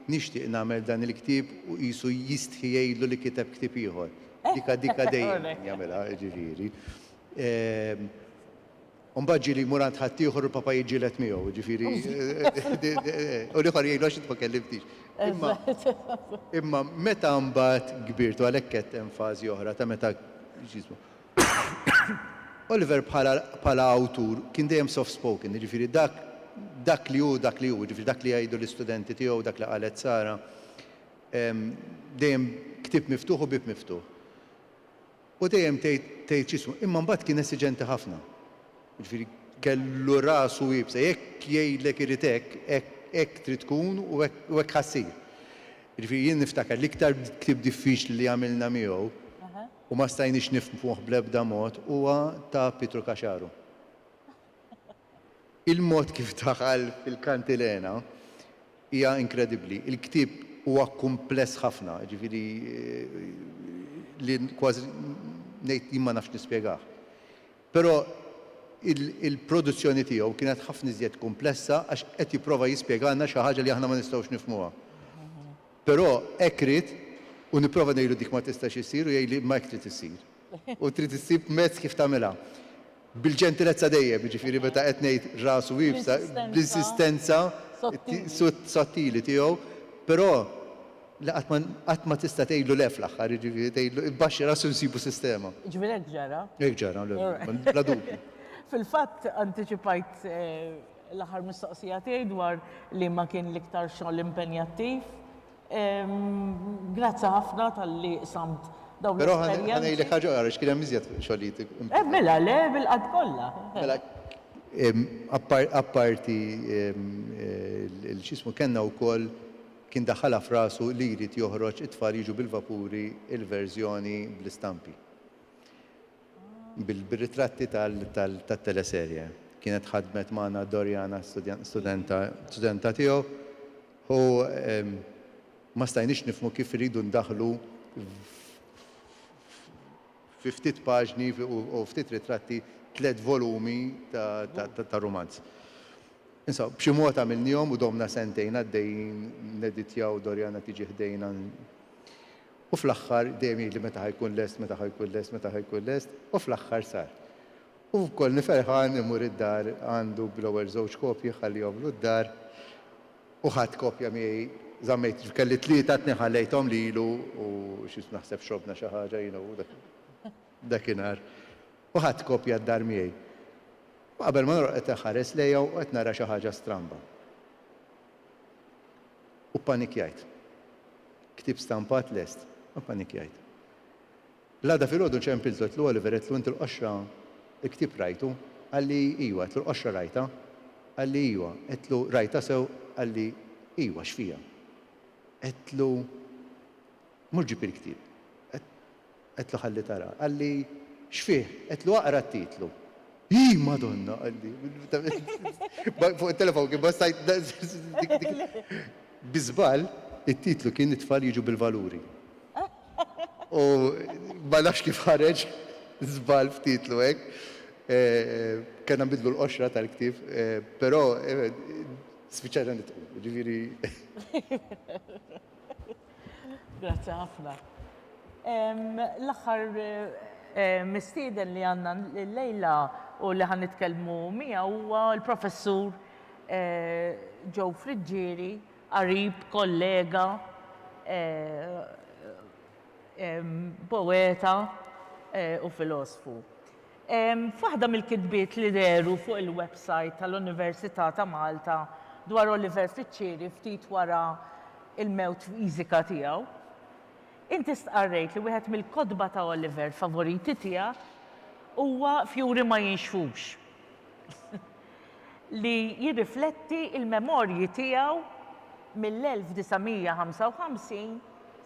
nixtieq nagħmel dan il-ktieb u qisu jistħi jgħidlu li kiteb ktieb ieħor. Dika dejjem jagħmilha ġifieri. Mbagħad ġieli murant ħadd ieħor il-papa jiġġieled miegħu, ġifieri. U l-ieħor jgħidlu għax ma kellimtix. Imma meta mbagħad kbirtu għalhekk qed hemm fażi oħra ta' meta ġismu. Oliver bħala awtur kien dejjem soft spoken, ġifieri dak li hu, ġifieri dak li jgħidu l-istudenti tiegħu, dak li qalet Sara, dejjem ktieb miftuħ u bib miftuħ. U dejjem tgħid x'ismu, imma mbagħad kien esiġenti ħafna. Ġifieri kellu rasu jibsa, jekk jgħidlek irid hekk trid tkun u hekk ħassir. Ġifieri jien niftakar l-iktar ktieb diffiċli li għamilna miegħu u ma stajniex nifhmuh bl-ebda mod huwa ta' Pietro Kaxaru. Il-mod kif daħal fil-kantilena hija inkredibbli. Il-ktieb huwa kumpless ħafna, ġifieri li kważi ngħid jien ma nafx nispjegah. Però il-produzzjoni tiegħu kienet ħafna iżjed komplessa għax qed jipprova jispjegana xi ħaġa li aħna ma nistgħux nifhmuha. Però hekk rid u nipprova ngħidu dik ma tistax issir u jgħidli ma hekk trid issir. U trid issib mezz kif tagħmilha. Bil-ġentilezza dejjem, ġifieri meta qed ngħid rasu wibsa, bl-insistenza sottili tiegħu, però qatt ma tista' tgħidlu le fl-aħħar, jiġifieri tgħidlu ibbaxxi rasu nsibu sistema. Ġifieri hekk ġara? Hekk ġara, bla dubju. Fil-fatt antiċipajt l-aħħar mistoqsija tiegħi dwar li ma kien l-iktar xogħol impenjattiv. Grazzi ħafna tal-li samt dawn Però l-esperjenzi. ħanejlek ħaġa oħra x'kien hemm iżjed xogħlijiet. Mela le bil-qatt kollha. Mela, apparti l-xismu kellna wkoll kien daħħalha f'rasu li jrid joħroġ it-tfal jiġu bil-vapuri il-verżjoni bl-istampi. Bil-ritratti tat-teleserje. Kienet ħadmet magħna Dorjana, studenta tiegħu, u ma stajniex nifhmu kif iridu ndaħlu fi ftit paġni u ftit ritratti 3 volumi ta' romanz. Insa, b'xi mod għamilnihom u domna sentejn għaddejjin neditjaw Dorjana tiġi ħdejna. U fl-aħħar dejjem jgħidli meta ħajkun lest, meta ħajkun lest, meta ħajkun lest, u fl-aħħar sar. U wkoll niferħan imur id-dar għandu bl-ewwel żewġ kopji ħalli jagħmlu d-dar u ħadd kopja miegħi zammejt, kelli tlieta tniħallejtom li ilu u xis naħseb xobna xi ħaġa dakinhar. U ħadd kopja d-dar miegħi. Qabel ma noroq qed ħares lejha u qed nara xi ħaġa stramba. U panikjajt. Ktib stampat lest, u panikjajt. L-għada fil-ħodu ċempilżot l-Oliver għetlu inti l-qoxra ktib rajtu, għalli iwa, għetlu l-qoxra rajta, għalli iwa, għetlu rajta sew, għalli iwa xfija. Għetlu murġib il-ktib, għetlu ħalli tara, għalli xfih, għetlu għaqra t-titlu. Madonna, għalli. Fuq il-telefon, kien bastajt bizbal, it-titlu kien it-tfal jiġu bil-valuri. U ma nafx kif ħareġ żball f'titlu hekk. Kellna nbidlu l-qoxra tal-ktib, però spiċċajna nitqu, ġifieri. Grazzi ħafna. L-aħħar mistieden li għandna l-lejla u li ħan nitkellmu miegħu huwa l-professur Joe Friġġieri, qarib, kollega, poeta u filosfu. F'waħda mill-kitbiet li deru fuq il-website tal-Università ta' Malta dwar Oliver Friġġieri ftit wara il-mewt fiżika tiegħu, inti stqarrejt li wieħed mill-kodba ta' Oliver favoriti tiegħek huwa Fjuri ma jinxfux li jirrifletti il-memorji tiegħu mill-1955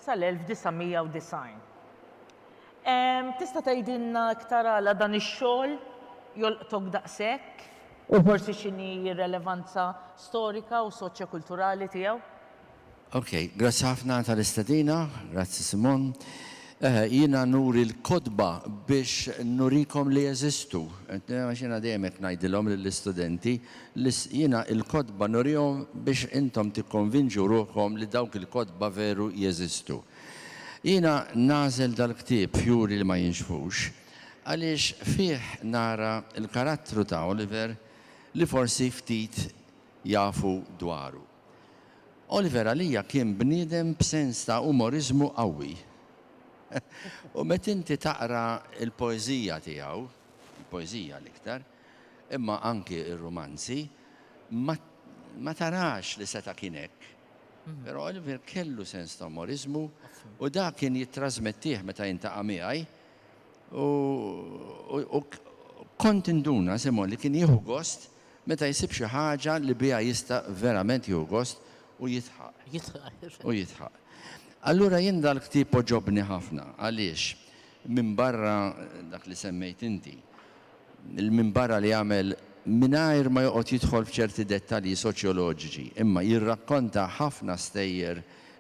sal-1990. Tista' tgħidilna aktar għal dan ix-xogħol jolqtok daqshekk u forsi x'inhi r-relevanza storika u soċjokulturali tiegħu? Ok, grazzi ħafna tal-istadina, grazzi Simon. Jiena nuri l-kodba biex nurikom li jeżistu. Xina dejjem qed ngħidilhom lill-istudenti, jiena l-kodba nurihom biex intom tikkonvinġu ruhom li dawk il-kodba veru jeżistu. Jiena nażel dal-ktieb Fjuri li ma jinxfux għaliex fih nara l-karattru ta' Oliver li forsi ftit jafu dwaru. Oliver għalija kien bniedem b'sens ta' umorizmu qawwi. U met inti taqra il-poezija tiegħu, il-poezija l-iktar, imma anki il-romanzi, ma tarax li seta' kien hekk. Però Oliver kellu sens ta' umorizmu u da kien jittrażmettih meta jintaqa' miegħi u kont induna Simon li kien jieħu gost meta jsib xi ħaġa li biha jista' verament jieħu gost u jitħaq. Allura jien dal-ktieb oġobni ħafna, għaliex minn barra dak li semmejt inti, minn barra li jagħmel mingħajr ma joqgħod jidħol f'ċerti dettalji soċjoloġiċi, imma jirrakkonta ħafna stejjer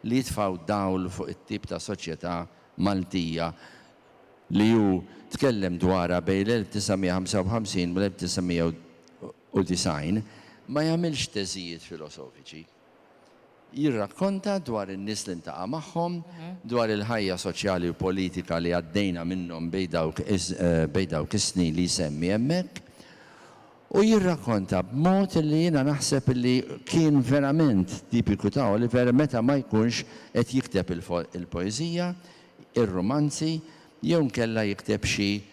li jitfgħu dawl fuq it-tip ta' soċjetà Maltija li hu tkellem dwarha bejn l-1955 u l-1990 ma jagħmilx teżijiet filosofiċi. Jirrakkonta dwar in-nies li ntaqa' magħhom, dwar il-ħajja soċjali u politika li għaddejna minnhom bejn dawk is-snin li jsemmi hemmhekk, u jirrakkonta b'mod li jiena naħseb li kien verament tipiku ta' Oliver meta ma jkunx qed jikteb il-poeżija, ir-romanzi, jew nkella jikteb xi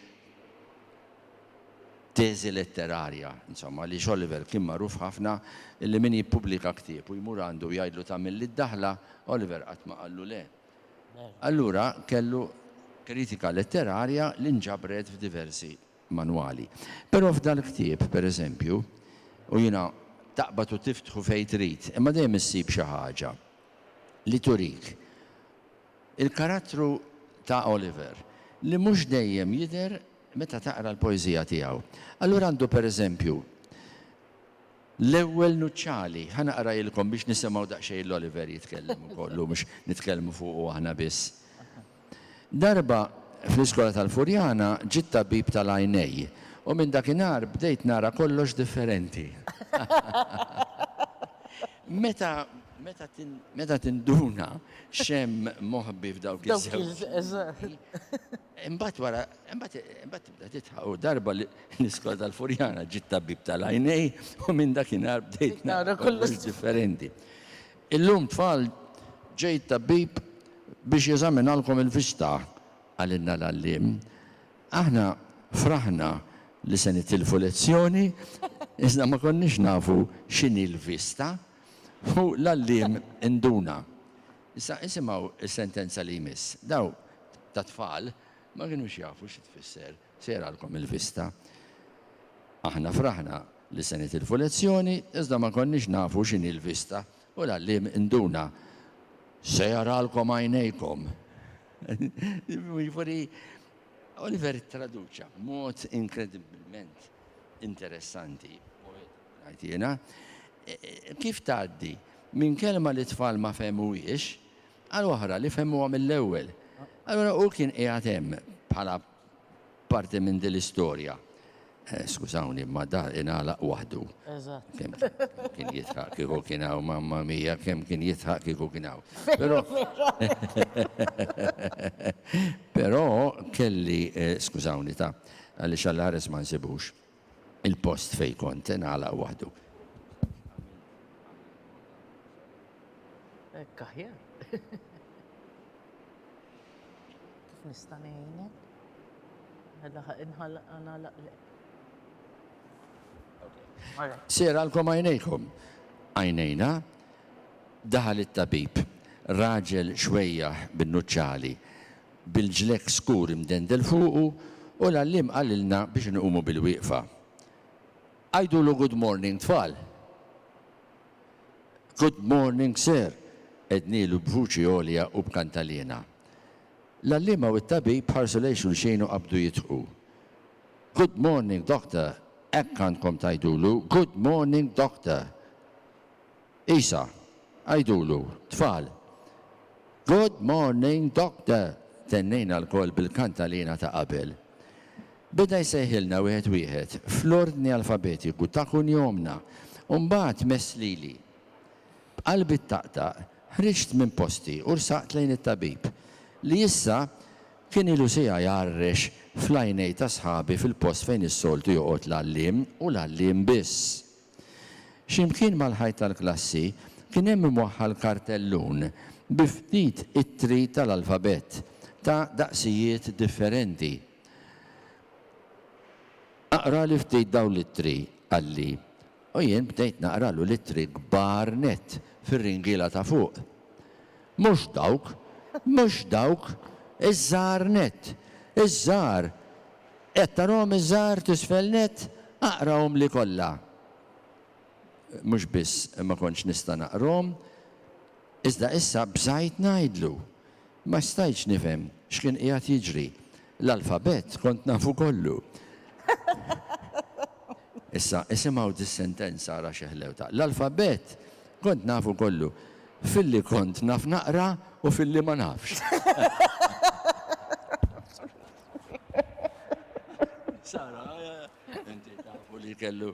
teżi letterarja, insomma, li Oliver kien magħruf ħafna li min jippubblika ktieb u jmur għandu jgħidlu tagħmel id-daħla, Oliver qatt ma qallu le. Allura kellu kritika letterarja li nġabret f'diversi manwali. Però f'dal ktieb, pereżempju, u jiena taqbad u tiftħu fejn trid, imma dejjem issib xi ħaġa li turik il-karattru ta' Oliver li mhux dejjem jidher meta taqra l-poeżija tiegħu. Allura għandu pereżempju l-ewwel nuċċali, ħanaqrajilkom biex nisimgħu daqsxejn l-Oliver jitkellem ukoll mhux nitkellmu fuq aħna biss. Darba fl-iskola tal-Furjana ġiet tabib tal-għajnej u minn dakinhar bdejt nara kollox differenti. Meta tinduna xem moħbi f'dawk iż-żewġ. Imbagħad wara, imbagħad tibda titħaq darba l-iskola tal-Furjana ġiet tabib tal-għajnej u minn dakinhar bdejt nara kollox differenti. Illum tfal ġejt tabib biex jeżaminalkom il-vista għalinna l-allim. Aħna fraħna li se nitilfu lezzjoni, iżda ma konniex nafu x'inhi l-vista u l-allim induna. Issa isimgħu is-sentenza li jmiss. Daw ta' tfal ma kienux jafu xi tfisser seralkom il-vista. Aħna fraħna li se nitilfu lezzjoni, iżda ma konniex nafu x'inhi l-vista u l-allim induna. Se jaralkom għajnejkom. Oliver traduċa mod inkredibilment interessanti. Għajtina, kif tgħaddi minn kelma li tfal ma fehmuhiex għal oħra li fehmuha mill-ewwel. Allura u kien qiegħed hemm bħala parti minn din l-istorja. Skużawni, ma da ingħalaq waħdu. Kemm kien jitħaq kieku kien hawn mamma mija, kemm kien jitħaq kieku kien hawn. Però kelli, skużawni ta' għaliex għall-ħares ma nsibux il-post fejn kont ingħalaq waħdu. Kaħja. Kif nista' ngħinek? Seralkom għajnejkom. Għajnejna, daħal it-tabib, raġel xwejja bin-nuċċali, bil-ġlek skur imdendel fuqu u l-allim għallilna biex nqumu bil-wieqfa. Għajdulu good morning tfal. Good morning sir, ednilu b'vuċi għolja u b'kantalina. L-allima u t-tabib ħarsu lejxu l-xejnu qabdu jitħu. Good morning doctor, ekkantkom tajdulu, good morning doctor. Isa, għajdulu, tfal. Good morning doctor, tennejna l-kol bil-kantalina ta' qabel. Bida jsejħilna wieħed, fl-ordni alfabetiku ta' kunjomna, mbagħad meslili. Qalbi t-taqtaq, ħriġt minn posti u rsaqt lejn it-tabib li issa kien ilu sija jarrex fl-għajnej ta' sħabi fil-post fejn is-soltu joqgħod l-allim u l-allim biss. X'imkien mal-ħajt tal-klassi kien hemm imwaħħal kartellun bi ftit it-tri tal-alfabet ta' daqsijiet differenti. Aqra li ftit daw l-ittri għalli u jien bdejt naqralu l-ittri kbar net fir-ringiela ta' fuq. Mhux dawk, iż-żar net, iż-żar. Qed tarahom iż-żar t'isfel net, aqrahom li kollha. Mhux biss ma kontx nista' naqrahom, iżda issa bżajt ngħidlu. Ma stajtx nifhem x'kien qiegħed jiġri. L-alfabet kont nafu kollu. Issa isimgħu dis-sentenza ara xeħlewta. L-alfabet kont nafu kollu. Filli kont naf naqra u filli ma nafx. Sara, inti tafu li kellu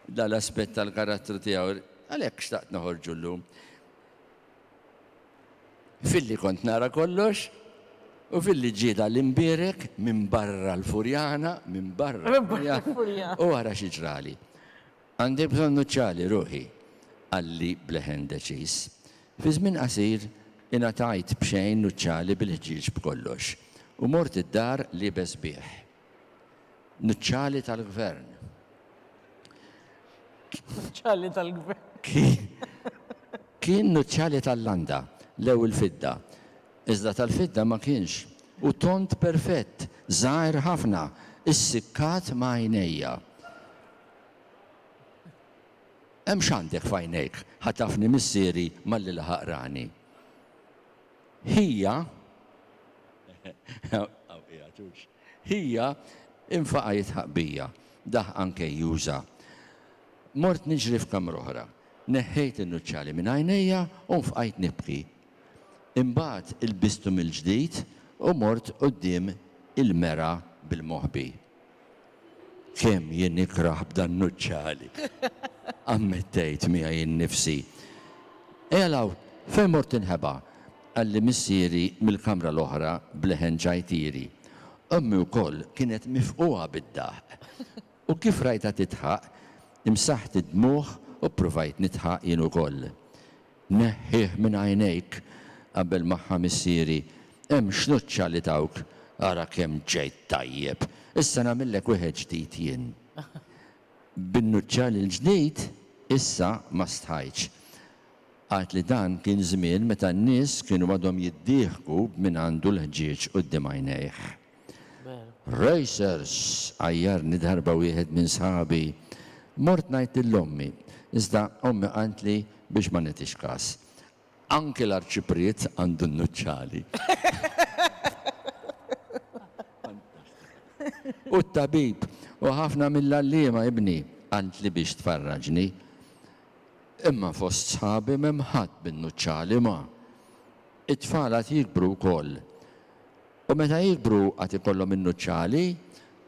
dal-aspett tal-karattru tiegħu, għalhekk xtaqt noħorġu llum. Filli kont nara kollox u filli ġieda l-imbierek minn barra l-Furjana, minn barra l-Furjana. U għara xiġrali. Għandi bżonn nuċċali ruħi għalli bleħen deċis. Fi żmien qasir ingħatajt b'xejn nuċċali bil-ħġieġ b'kollox u mort id-dar li besbieħ. Nuċċali tal-gvern. Nuċċali tal-gvern. Kien nuċċali tal-landa, l-ewwel fidda. Iżda tal-fidda ma kienx. U tont perfett, żgħir ħafna, issikkat ma' għajnejja. Hemm x'għandek f'għajnejk ħatafni missieri malli laħaq Hija infaqa jitħaq bija, daħ anke juża. Mort niġri f'kamra oħra, neħħejt in-nuċċali minn għajnejja u nfqajt nibki. Imbagħad ilbistu mill-ġdid u mort quddiem il-mera bil-moħbi. Kemm jien nikraħ b'dan nuċċali. Ammettejt miegħi nnifsi. Elaw, fejn mort inħeba? Għalli missieri mill-kamra l-oħra bleħen ġajtiri. Ommi wkoll kienet mifquha bid-daħ. U kif rajta titħaq, imsaħt id-dmuħ u provajt nitħaq jien ukoll. Neħħih minn għajnejk qabel magħha missieri, hemm xnuċċa li tawk ara kemm ġejt tajjeb. Issa nagħmellek wieħed ġdid jien. Bin-nuċċal il-ġdid issa ma stħajċ. Għat li dan kien żmien meta n-nies kienu għadhom jiddieħku minn għandu l-ħġieġ quddiem għajnejh. Racers, għajjarni darba wieħed minn sħabi. Mort ngħid lill-ommi, iżda ommi qalt li biex ma nagħtix każ. Anke l-arċipriet għandu n-nuċċali. U t-tabib, u ħafna mill-allima ibni, għant li biex tfarraġni. Imma fost sħabi memħat bin-nuċċali ma. It-tfal għat jikbru wkoll. U meta jikbru għat ikollhom in-nuċċali,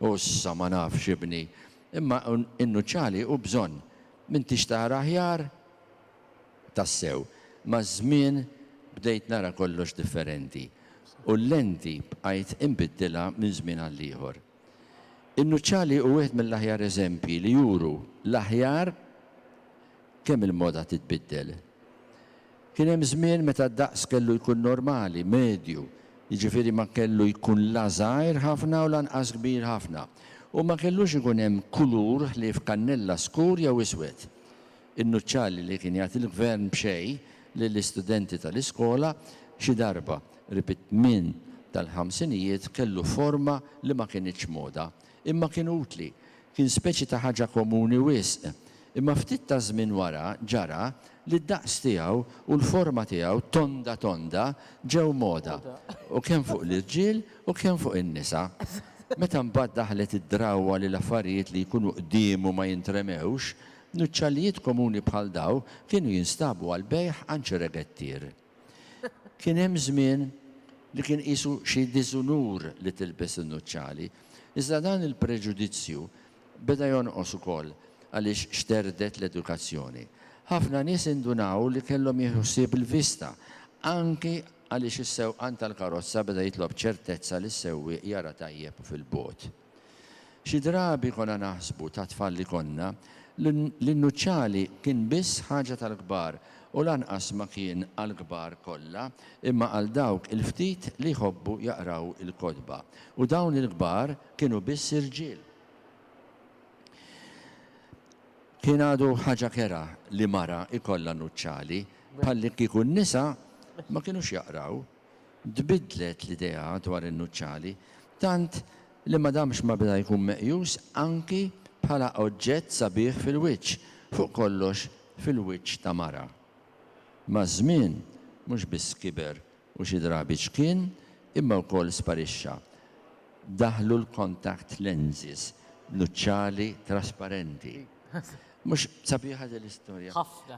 u issa ma nafx ibni, imma in-nuċċali u bżonn minn tixtara aħjar tassew. Ma' żmien bdejt nara kollox differenti. U l-lenti bqajt inbiddilha minn żmien għal ieħor. In-nuċċali u wieħed mill-aħjar eżempji li juru l-aħjar kemm il-moda titbiddel. Kien hemm żmien meta d-daqs kellu jkun normali, medju, jiġifieri ma kellu jkun la żgħir ħafna u lanqas kbir ħafna. U ma kellux ikun hemm kulur li f'kannella skur jew iswed. In-nuċċali li kien jagħti l-gvern b'xejn lill-istudenti tal-iskola xi darba ripet min tal-ħamsinijiet kellu forma li ma kienx moda, imma kien utli, kien speċi ta' ħaġa komuni wisq. Imma ftit ta' żmien wara ġara li d-daqs tiegħu u l-forma tiegħu tonda ġew moda. U kemm fuq l-irġiel u kemm fuq in-nisa. Meta mbagħad daħlet id-drawwa li l-affarijiet li jkunu qdiem u ma jintremewx, nuċċalijiet komuni bħal daw kienu jinstabu għal bejħ anċi regettir. Kien hemm żmien li kien qisu xi diżunur li tilbes in-nuċċali. Iżda dan il-preġudizzju beda jonqos ukoll għaliex xterdet l-edukazzjoni. Ħafna nies indunaw li kellhom jieħu ħsieb il-vista, anki għaliex is-sewqan tal-karozza beda jitlob ċertezza li s-sewwieq jara tajjeb fil-bogħod. Xi drabi konna naħsbu ta' tfal li konna l-nuċċali kien biss ħaġa tal-kbar u lanqas ma kien għall-kbar kollha, imma għal dawk il-ftit li jħobbu jaqraw il-kodba. U dawn il-kbar kienu biss irġiel. Kien għadu ħaġa kera li mara ikolla nuċċali, bħalli kieku n-nisa ma kienux jaqraw. Dbidlet l-idea dwar in-nuċċali, tant li ma damx ma beda jkun meqjus anki bħala oġġett sabiħ fil-wiċċ, fuq kollox fil-wiċċ ta' mara. Ma' żmien mhux biss kiber u xi drabi xkien, imma wkoll sparixxa. Daħlu l-contact lenses, nuċċali trasparenti. Mux sabiħa dell-istorja.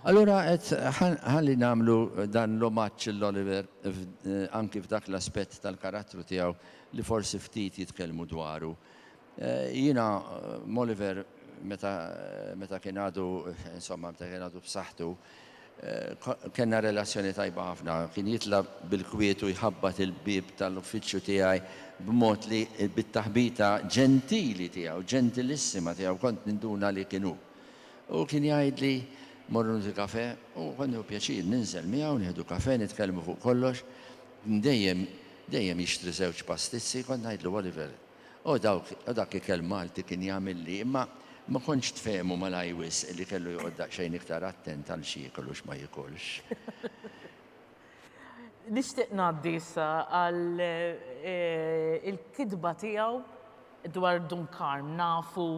Allora, ħalli namlu dan l-omaċ l-Oliver anki f'dak l-aspett tal-karattru tiegħu li forsi ftit jitkellmu dwaru. Jiena Oliver meta kien għadu, insomma, meta kien għadu b'saħħtu, kellna relazzjoni tajba ħafna. Kien jitla bil-kwietu jħabbat il-bib tal-uffiċċju tiegħi b'mod li bit-taħbita ġentili tiegħu, ġentilissima tiegħu, kont ninduna li kienu. U kien jgħid li morru niti kafe, u għandu pjaċir ninżel miegħu nieħdu kafe, nitkellmu fuq kollox. Dejjem jixtri żewġ pastizzi, kont ngħidlu Oliver. U dak ikel Malti kien jagħmel li, imma ma kontx tfehmu mal-ajwis li kellu joqgħod daqsxejn iktar attent għal xi jiekel u x'ma jiekulx. Nixtieq ngħaddi issa għal il-kidba tiegħu dwar Dunkarm. Nafu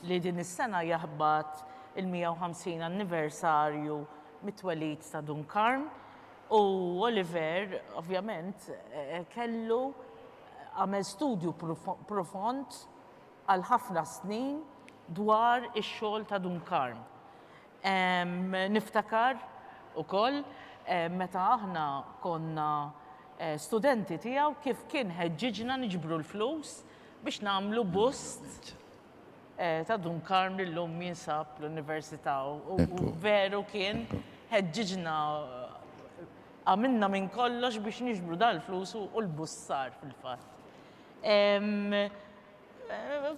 li din is-sena jaħbad il-150 anniversarju mit-twelid ta' Dunkarm u Oliver ovvjament kellu għamel studju profond għal ħafna snin dwar ix-xogħol ta' Dunkarm. Niftakar ukoll meta aħna konna studenti tiegħu kif kien ħeġġiġna niġbru l-flus biex nagħmlu bust ta' Dunkarm li l-lum jinsab l-Università u veru kien ħeġġiġna għamilna minn kollox biex niġbru dal-flus u l-bust sar fil-fatt.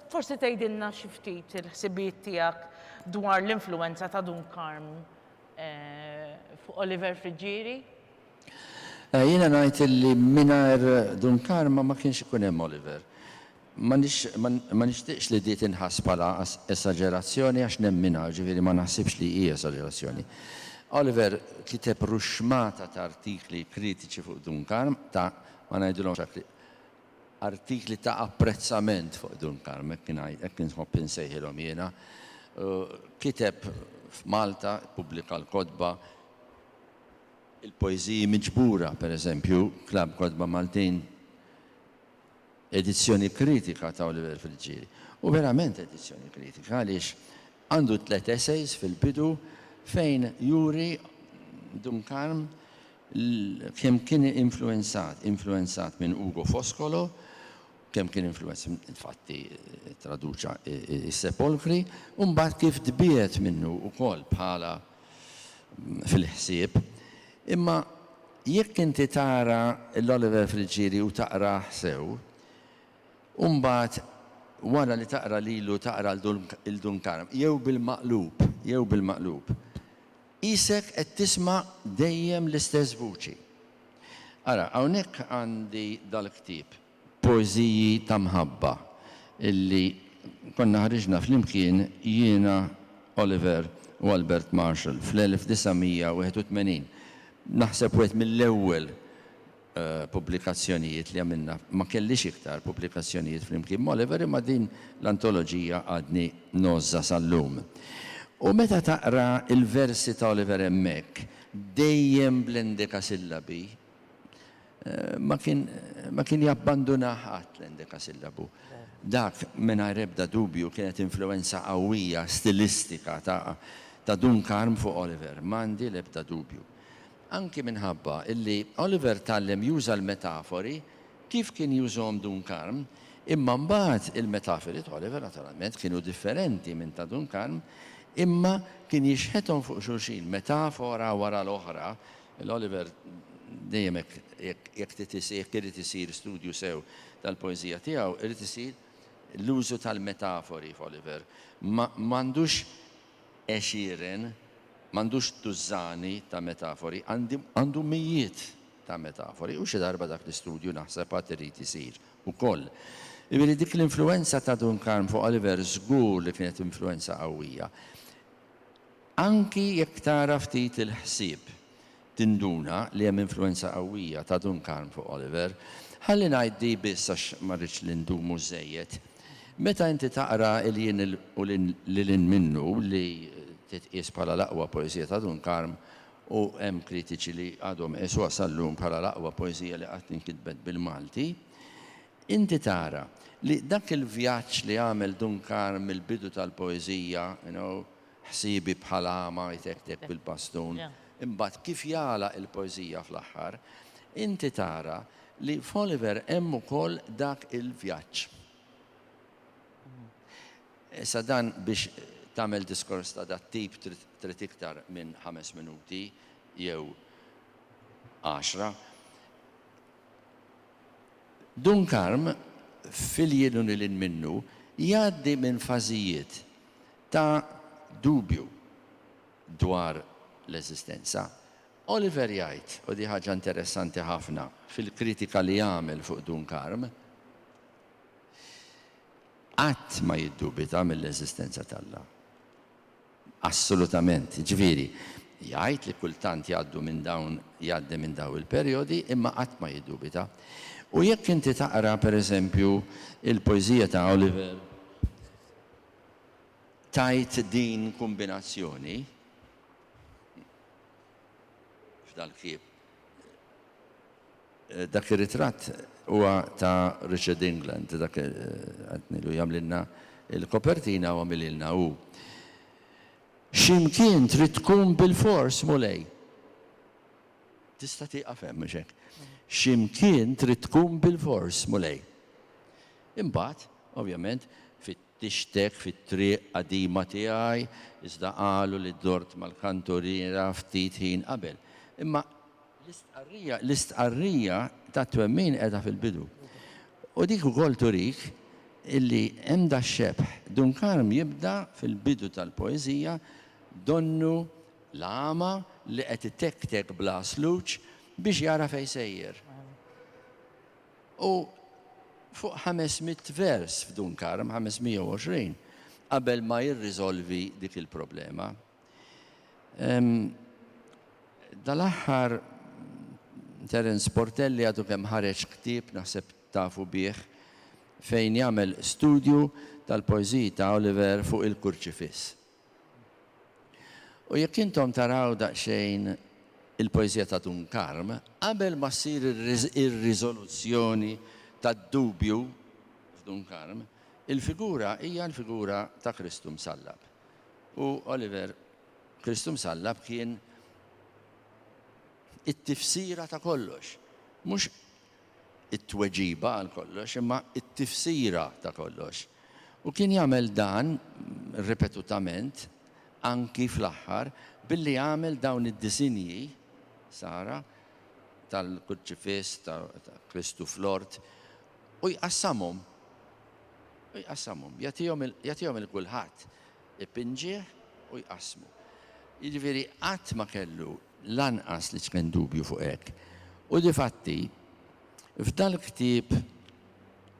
Forsi tgħidilna xi ftit il-ħsibiet tiegħek dwar l-influenza ta' Dunkarm fuq Oliver Friġieri? Jiena ngħid li mingħajr Dunkarma ma kienx ikun hemm Oliver. Ma nixtieqx li di tinħass bħala esagerazzjoni għax nemmina, ġifieri ma naħsibx li hija esagerazzjoni. Oliver kiteb ruxmata ta' artikli kritiċi fuq Dunkarm ta' ma ngħidulhomx artikli ta' apprezzament fuq Dunkarm, hekk kien nħobb insejħilhom jiena. Kiteb f'Malta, pubblika l-kodba il-poeżiji miġbura, pereżempju, Klab Kodba Maltin, edizzjoni kritika ta' Oliver Friġġieri. U verament edizzjoni kritika għaliex għandu 3 essays fil-bidu fejn juri Dunkarm kemm kien influenzat minn Ugo Foscolo, kemm kien influenzat, infatti traduċa is-sepolkri, u mbagħad kif dbiet minnu wkoll bħala fil-ħsieb. Imma jekk inti tara l-Oliver Friġġieri u taqra sew, mbagħad wara li taqra lilu taqra l-Dunkarm, jew bil-maqlub, isek qed tisma' dejjem l-istess vuċi. Ara, hawnhekk għandi dal-ktieb, poeżiji ta' mħabba, illi konna ħriġna flimkien jiena Oliver u Albert Marshall fl-1981. Naħseb wieħed mill-ewwel pubblikazzjonijiet li għamilna, ma kellix iktar pubblikazzjonijiet flimkien ma' Oliver, imma din l-antoloġija għadni nozza sal-lum. U meta taqra il-versi ta' Oliver hemmhekk, dejjem bl-endekasillabi, ma kien jabbanduna ħadd l-endekasillabu. Dak mingħajr ebda dubju kienet influenza qawwija stilistika ta' Dunkarm fuq Oliver, m'għandi l-ebda dubju. Anki minħabba illi Oliver tallem juża l-metafori kif kien jużhom Dunkarm, imma mbagħad il-metafori ta' Oliver naturalment kienu differenti minn ta' Dunkarm, imma kien jixħethom fuq xulxin metafora wara l-oħra. L-Oliver dejjem jekk irid isir studju sew tal-poeżija tiegħu, irid isir l-użu tal-metafori f'Oliver. M'għandux għexieren, m'għandux tużani ta' metafori, għandu mijiet ta' metafori, u xi darba dak l-istudju naħseb għad irid isir ukoll. Ġifieri dik l-influenza ta' Dunkarm fuq Oliver żgur li kienet influenza qawwija. Anki jekk tara ftit il-ħsieb tinduna li hemm influenza qawwija ta' Dunkarm fuq Oliver, ħalli ngħiddi biss għax ma rridx li ndumu żejjed. Meta inti taqra il-jien u lil minnu li titqies bħala l-aqwa poeżija ta' Dunkarm u hemm kritiċi li għadhom qisuha sal-lum bħala l-aqwa poeżija li qatt inkitbet bil-Malti, inti tara li dak il-vjaġġ li għamel Dunkarm mill-bidu tal-poeżija, ħsiebi bħalama jtektek bil-bastun, imbagħad kif jagħlaq il-poeżija fl-aħħar, inti tara li f'Oliver hemm ukoll dak il-vjaġġ. Issa dan biex tagħmel diskors ta' dat tip trid iktar minn 5 minuti jew 10. Dunkarm fil-jien u lil minnu jgħaddi minn fażijiet ta' dubju dwar l-eżistenza. Oliver jgħid, u di ħaġa interessanti ħafna fil-kritika li jagħmel fuq Dunkarm, qatt ma jiddubita mill-eżistenza tal-Alla. Assolutament. Ġifieri, jgħid li kultant jgħaddi minn dawn il-perjodi, imma qatt ma jiddubita. U jekk inti taqra pereżempju il-poeżija ta' Oliver tajt din kombinazzjoni f'dal-ktieb. Dak ir-ritratt huwa ta' Richard England, dak għadnilu jagħmlilna il-kopertina u għamililna hu. X'imkien trid tkun bil-fors mulej. Tista' tieqaf hemm mhux hekk. X'imkien trid tkun bil-fors mulej. Imbagħad, ovvjament, fit-tixtek fit-triq qadima tiegħi, iżda qalu li dort mal-kantoriera ftit ħin qabel. Imma l-istqarrija ta' twemmin qiegħda fil-bidu. U dik ukoll turik illi hemm da xebħ. Dunkarm jibda fil-bidu tal-poeżija donnu l-għama li qed itektek bla sluċ biex jara fej sejjer. U fuq 500 vers f'Dun Karm, 520, qabel ma jirriżolvi dik il-problema. Dal-aħħar Terence Portelli għadu kemm ħareġ ktieb naħseb tafu bih fejn jagħmel studju tal-poeżiji ta' Oliver fuq il-kurċifiss. U jekk intom taraw daqsxejn il-poeżija ta' Dun Karm, qabel ma ssir ir-riżoluzzjoni tad-dubju f'Dun Karm, il-figura hija l-figura ta' Kristu Msallab. U Oliver Kristu Msallab kien it-tifsira ta' kollox. Mhux it-tweġiba għal kollox, imma it-tifsira ta' kollox. U kien jagħmel dan ripetutament anki fl-aħħar billi jagħmel dawn id-disinji Sara tal-kurċifiss ta' Kristu Flort u jqassamhom. Jagħtihom il-kulħadd ipinġih u jqassmu. Jiġifieri qatt ma kellu lanqas li kien dubju fuq hekk. U difatti f'dal-ktieb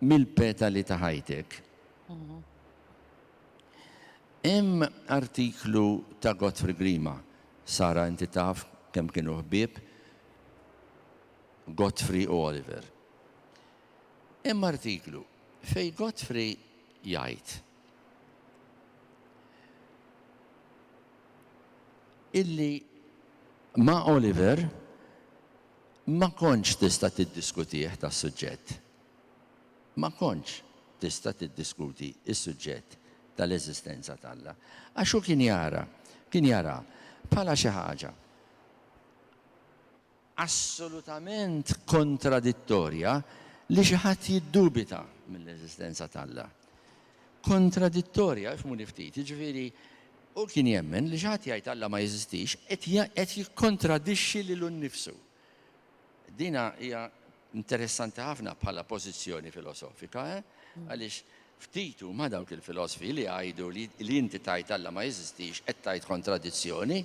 mill-petali ta' ħajtek hemm artiklu ta' Gottfried Grima. Sara inti taf kemm kienu ħbieb Gottfried u Oliver. Hemm artiklu fej Gottfried jgħid illi ma' Oliver ma kontx tista' tiddiskutih tas-suġġett. Ma kontx tista' tiddiskuti is-suġġett tal-eżistenza tagħha. Għax hu kien jara bħala xi ħaġa assolutament kontradittorja li xi ħadd jiddubita mill-eżistenza tagħha. Kontradittorja f'mu ftit, jiġifieri u kien jemmen li xi ħadd jgħid Alla ma jeżistix qed jikkontradixxi lilu nnifsu. Dina hija interessanti ħafna bħala pożizzjoni filosofika, għaliex ftitu ma dawk il-filosofi li għajdu li inti tajt Alla ma jeżistix qed tajt kontradizzjoni,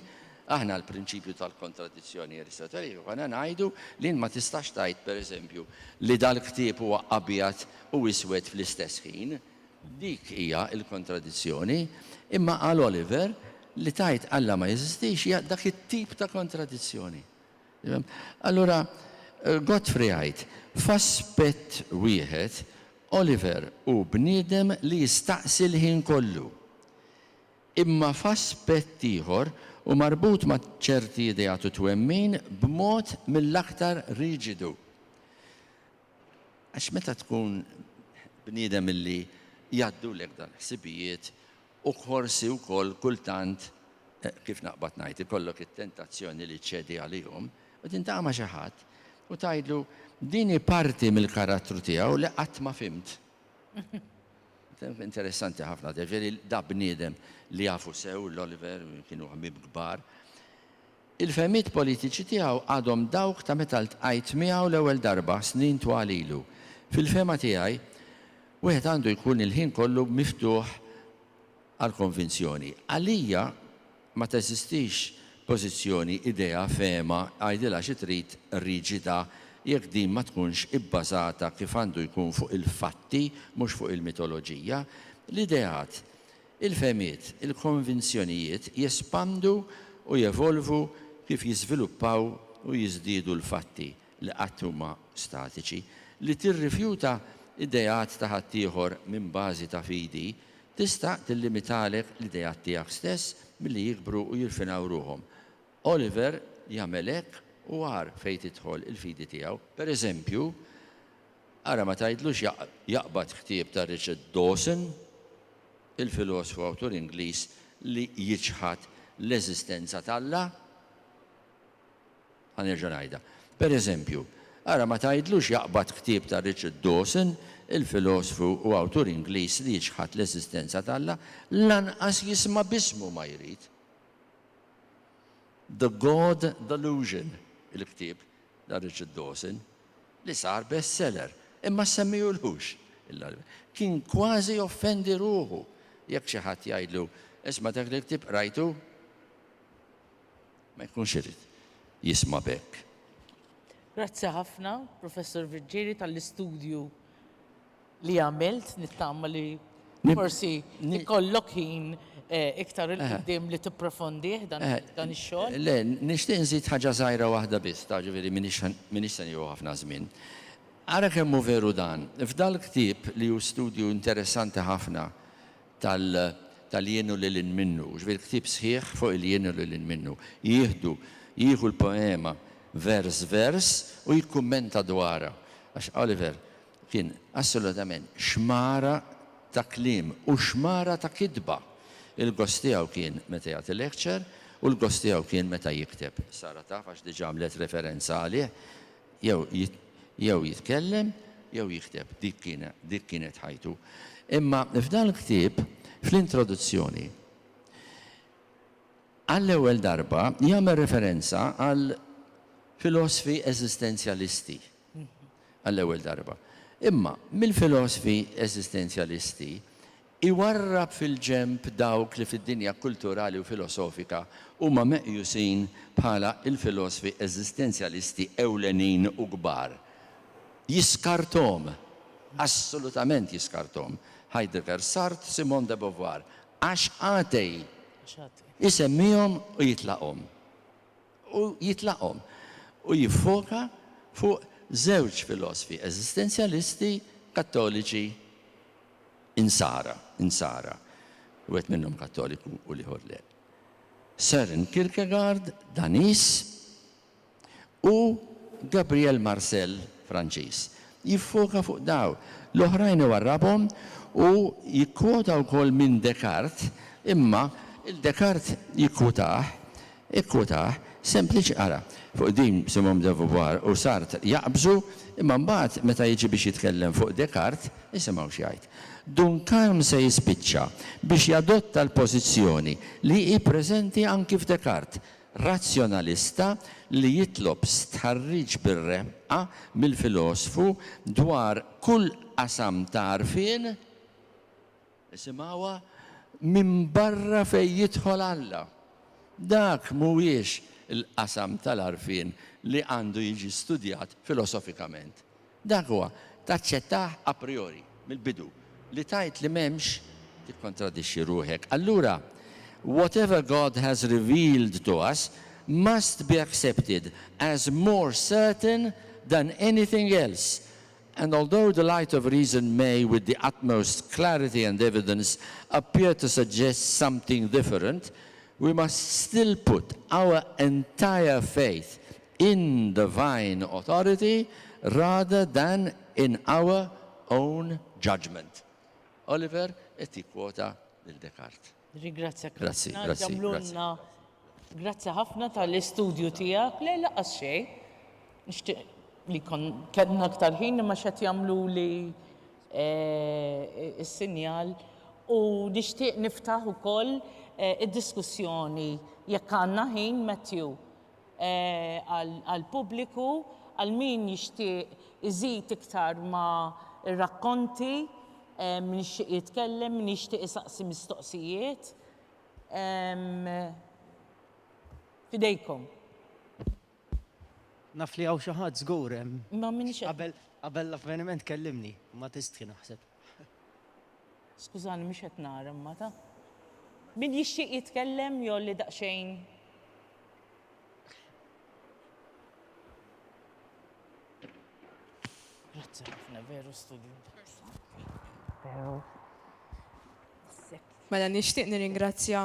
aħna l-prinċipju tal-kontradizzjoni aristoteliku għana ngħidu li ma tistax tajt pereżempju li dal-ktieb huwa abjad u iswed fl-istess ħin, dik hija l-kontradizzjoni, imma għal Oliver li tajt Alla ma jeżistix hija dak it-tip ta' kontradizzjoni. Allura Gottfried jgħid f'aspett wieħed Oliver hu bniedem li jistaqsi l-ħin kollu. Imma f'aspett ieħor u marbut ma' ċerti ideat u twemmin b'mod mill-aktar riġidu. Għax meta tkun bniedem li jgħaddulek dal-ħsibijiet u forsi wkoll kultant kif naqbad ngħid ikollok it-tentazzjoni li ċedi għalihom u tintaqma xi ħadd u tgħidlu dini parti mill-karattru tiegħu li qatt ma fimt. Interessanti ħafna, ġifieri da bniedem li jafu sew l-Oliver kienu ħbib kbar. Il-femiet politiċi tiegħu għadhom dawk ta' meta ltqajt miegħu l-ewwel darba snin twal ilu. Fil-fema tiegħi wieħed għandu jkun il-ħin kollu miftuħ għal konvinzjoni. Għalija ma teżistix pożizzjoni, idea, fema, għajdilha xi trid riġida jekk din ma tkunx ibbażata kif għandu jkun fuq il-fatti, mhux fuq il-mitoloġija. L-ideat, il-femiet, il-konvinzjonijiet jespandu u jevolvu kif jiżviluppaw u jiżdiedu l-fatti li qatt huma statiċi. Li tirrifjuta ideat ta' ħaddieħor minn bażi ta' fidi tista' tillimitalek l-ideat tiegħek stess milli jikbru u jirfinaw ruhom. Oliver jagħmel hekk u għar fejn tidħol il-fidi tiegħu. Pereżempju, ara ma tgħidlux jaqbad ktieb ta' Richard Dawson, il-filosofu awtur Ingliż li jiġħad l-eżistenza tal-Alla. Ħanerġa' ngħidha. Pereżempju, ara ma tgħidlux jaqbad ktieb ta' Richard Dawson, il-filosofu u awtur Ingliż li jiġħad l-eżistenza tal-Alla, lanqas jisma' bismu ma jrid. The God Delusion, il-ktieb ta' Richard Dawson, li sar bestseller, imma semmijulhux. Kien kważi offendi ruħu jekk xi ħadd jgħidlu isma' dak li ktieb rajtu ma jkunx irid jisma' bekk. Grazzi ħafna, Professor Virġieri, tal-istudju li għamilt, nittama li forsi ikollok ħin iktar il-qoddim li tipprofondih dan ix-xogħol. Le, nixtieq nżid ħaġa żgħira waħda biss, ta' ġifieri minix se nieħu ħafna żmien. Ara kemm hu veru dan, f'dal ktieb li hu studju interessanti ħafna tal-jienu lil minnu, ġifieri ktieb sħiħ fuq il-jienu lil minnu. Jieħu l-poema vers u jikkummenta dwarha. Għax Oliver kien assolutament xmara ta' kliem u xmara ta' kidba. Il-gost tiegħu kien meta jagħti lecture u l-gost tiegħu kien meta jikteb. Sara taf għax diġà għamlet referenza għalih, jew jitkellem, jew jikteb. Dik kienet ħajtu. Imma f'dan il-ktieb, fl-introduzzjoni, għall-ewwel darba jagħmel referenza għal filosofi eżistenzjalisti. Għall-ewwel darba. Imma mill-filosofi eżistenzjalisti iwarrab fil-ġemp dawk li fid-dinja kulturali u filosofika huma meqjusin bħala il-filosofi eżistenzjalisti ewlenin u kbar. Jiskartom, assolutament jiskartom. Heidegger, Sartre, Simone de Beauvoir, għax għatej isemmihom u jitlaqhom. U jiffoka fuq żewġ filosofi eżistenzjalisti kattoliċi insara. U għet minnhom kattoliku u liħor le. Søren Kierkegaard, Danis, u Gabriel Marcel, Franċiż. Jiffoka fuq daw. L-oħrajn warrabhom u jikkwota wkoll minn Descartes, imma il-Descartes jikkwotaħ sempliċi ara. Fuq din Simone de Beauvoir u Sartre jaqbżu, imma mbagħad meta jiġi biex jitkellem fuq Descartes, isimgħu xi jgħid. Duncan se jispiċċa biex jadotta l-pożizzjoni li hi preżenti anki f'Descartes, razzjonalista li jitlob stħarriġ bir-reqqa mill-filosofu dwar kull qasam ta' għarfien, isimgħuha minn barra fejn jidħol Alla. Dak mhuwiex il-qasam tal-għarfien li għandu jiġi studjat filosofikament. Dak huwa taċċettaħ a priori, mill-bidu, li tajt li m'hemmx tikkontradixxi ruħek. Allura, whatever God has revealed to us must be accepted as more certain than anything else. And although the light of reason may, with the utmost clarity and evidence, appear to suggest something different, we must still put our entire faith in divine authority rather than in our own judgment. Oliver, et kwota lil-Descartes. Ringrazzjak. Grazzi. Grazzi ħafna tal-istudju tiegħek. Le laqas xejn. Nixtieq li kellna aktar ħin imma x'qed jagħmlu li s-sinjal u nixtieq niftaħ ukoll id-diskussjoni jekk għandna ħin Matthew għall-pubbliku għal min jixtieq iżid iktar ma' ir-rakkonti min jixtieq jitkellem, min jixtieq isaqsi mistoqsijiet. Fidejkom. Naf li għaw xaħat żgur. Ma minix. Qabel l-avveniment kellimni, ma tistħi naħseb. Skużani, mhux qed nara imma ta'. Min jixtieq jitkellem jew li daqsxejn. Grazzi ħafna, veru studju. Mela nixtieq nirringrazzja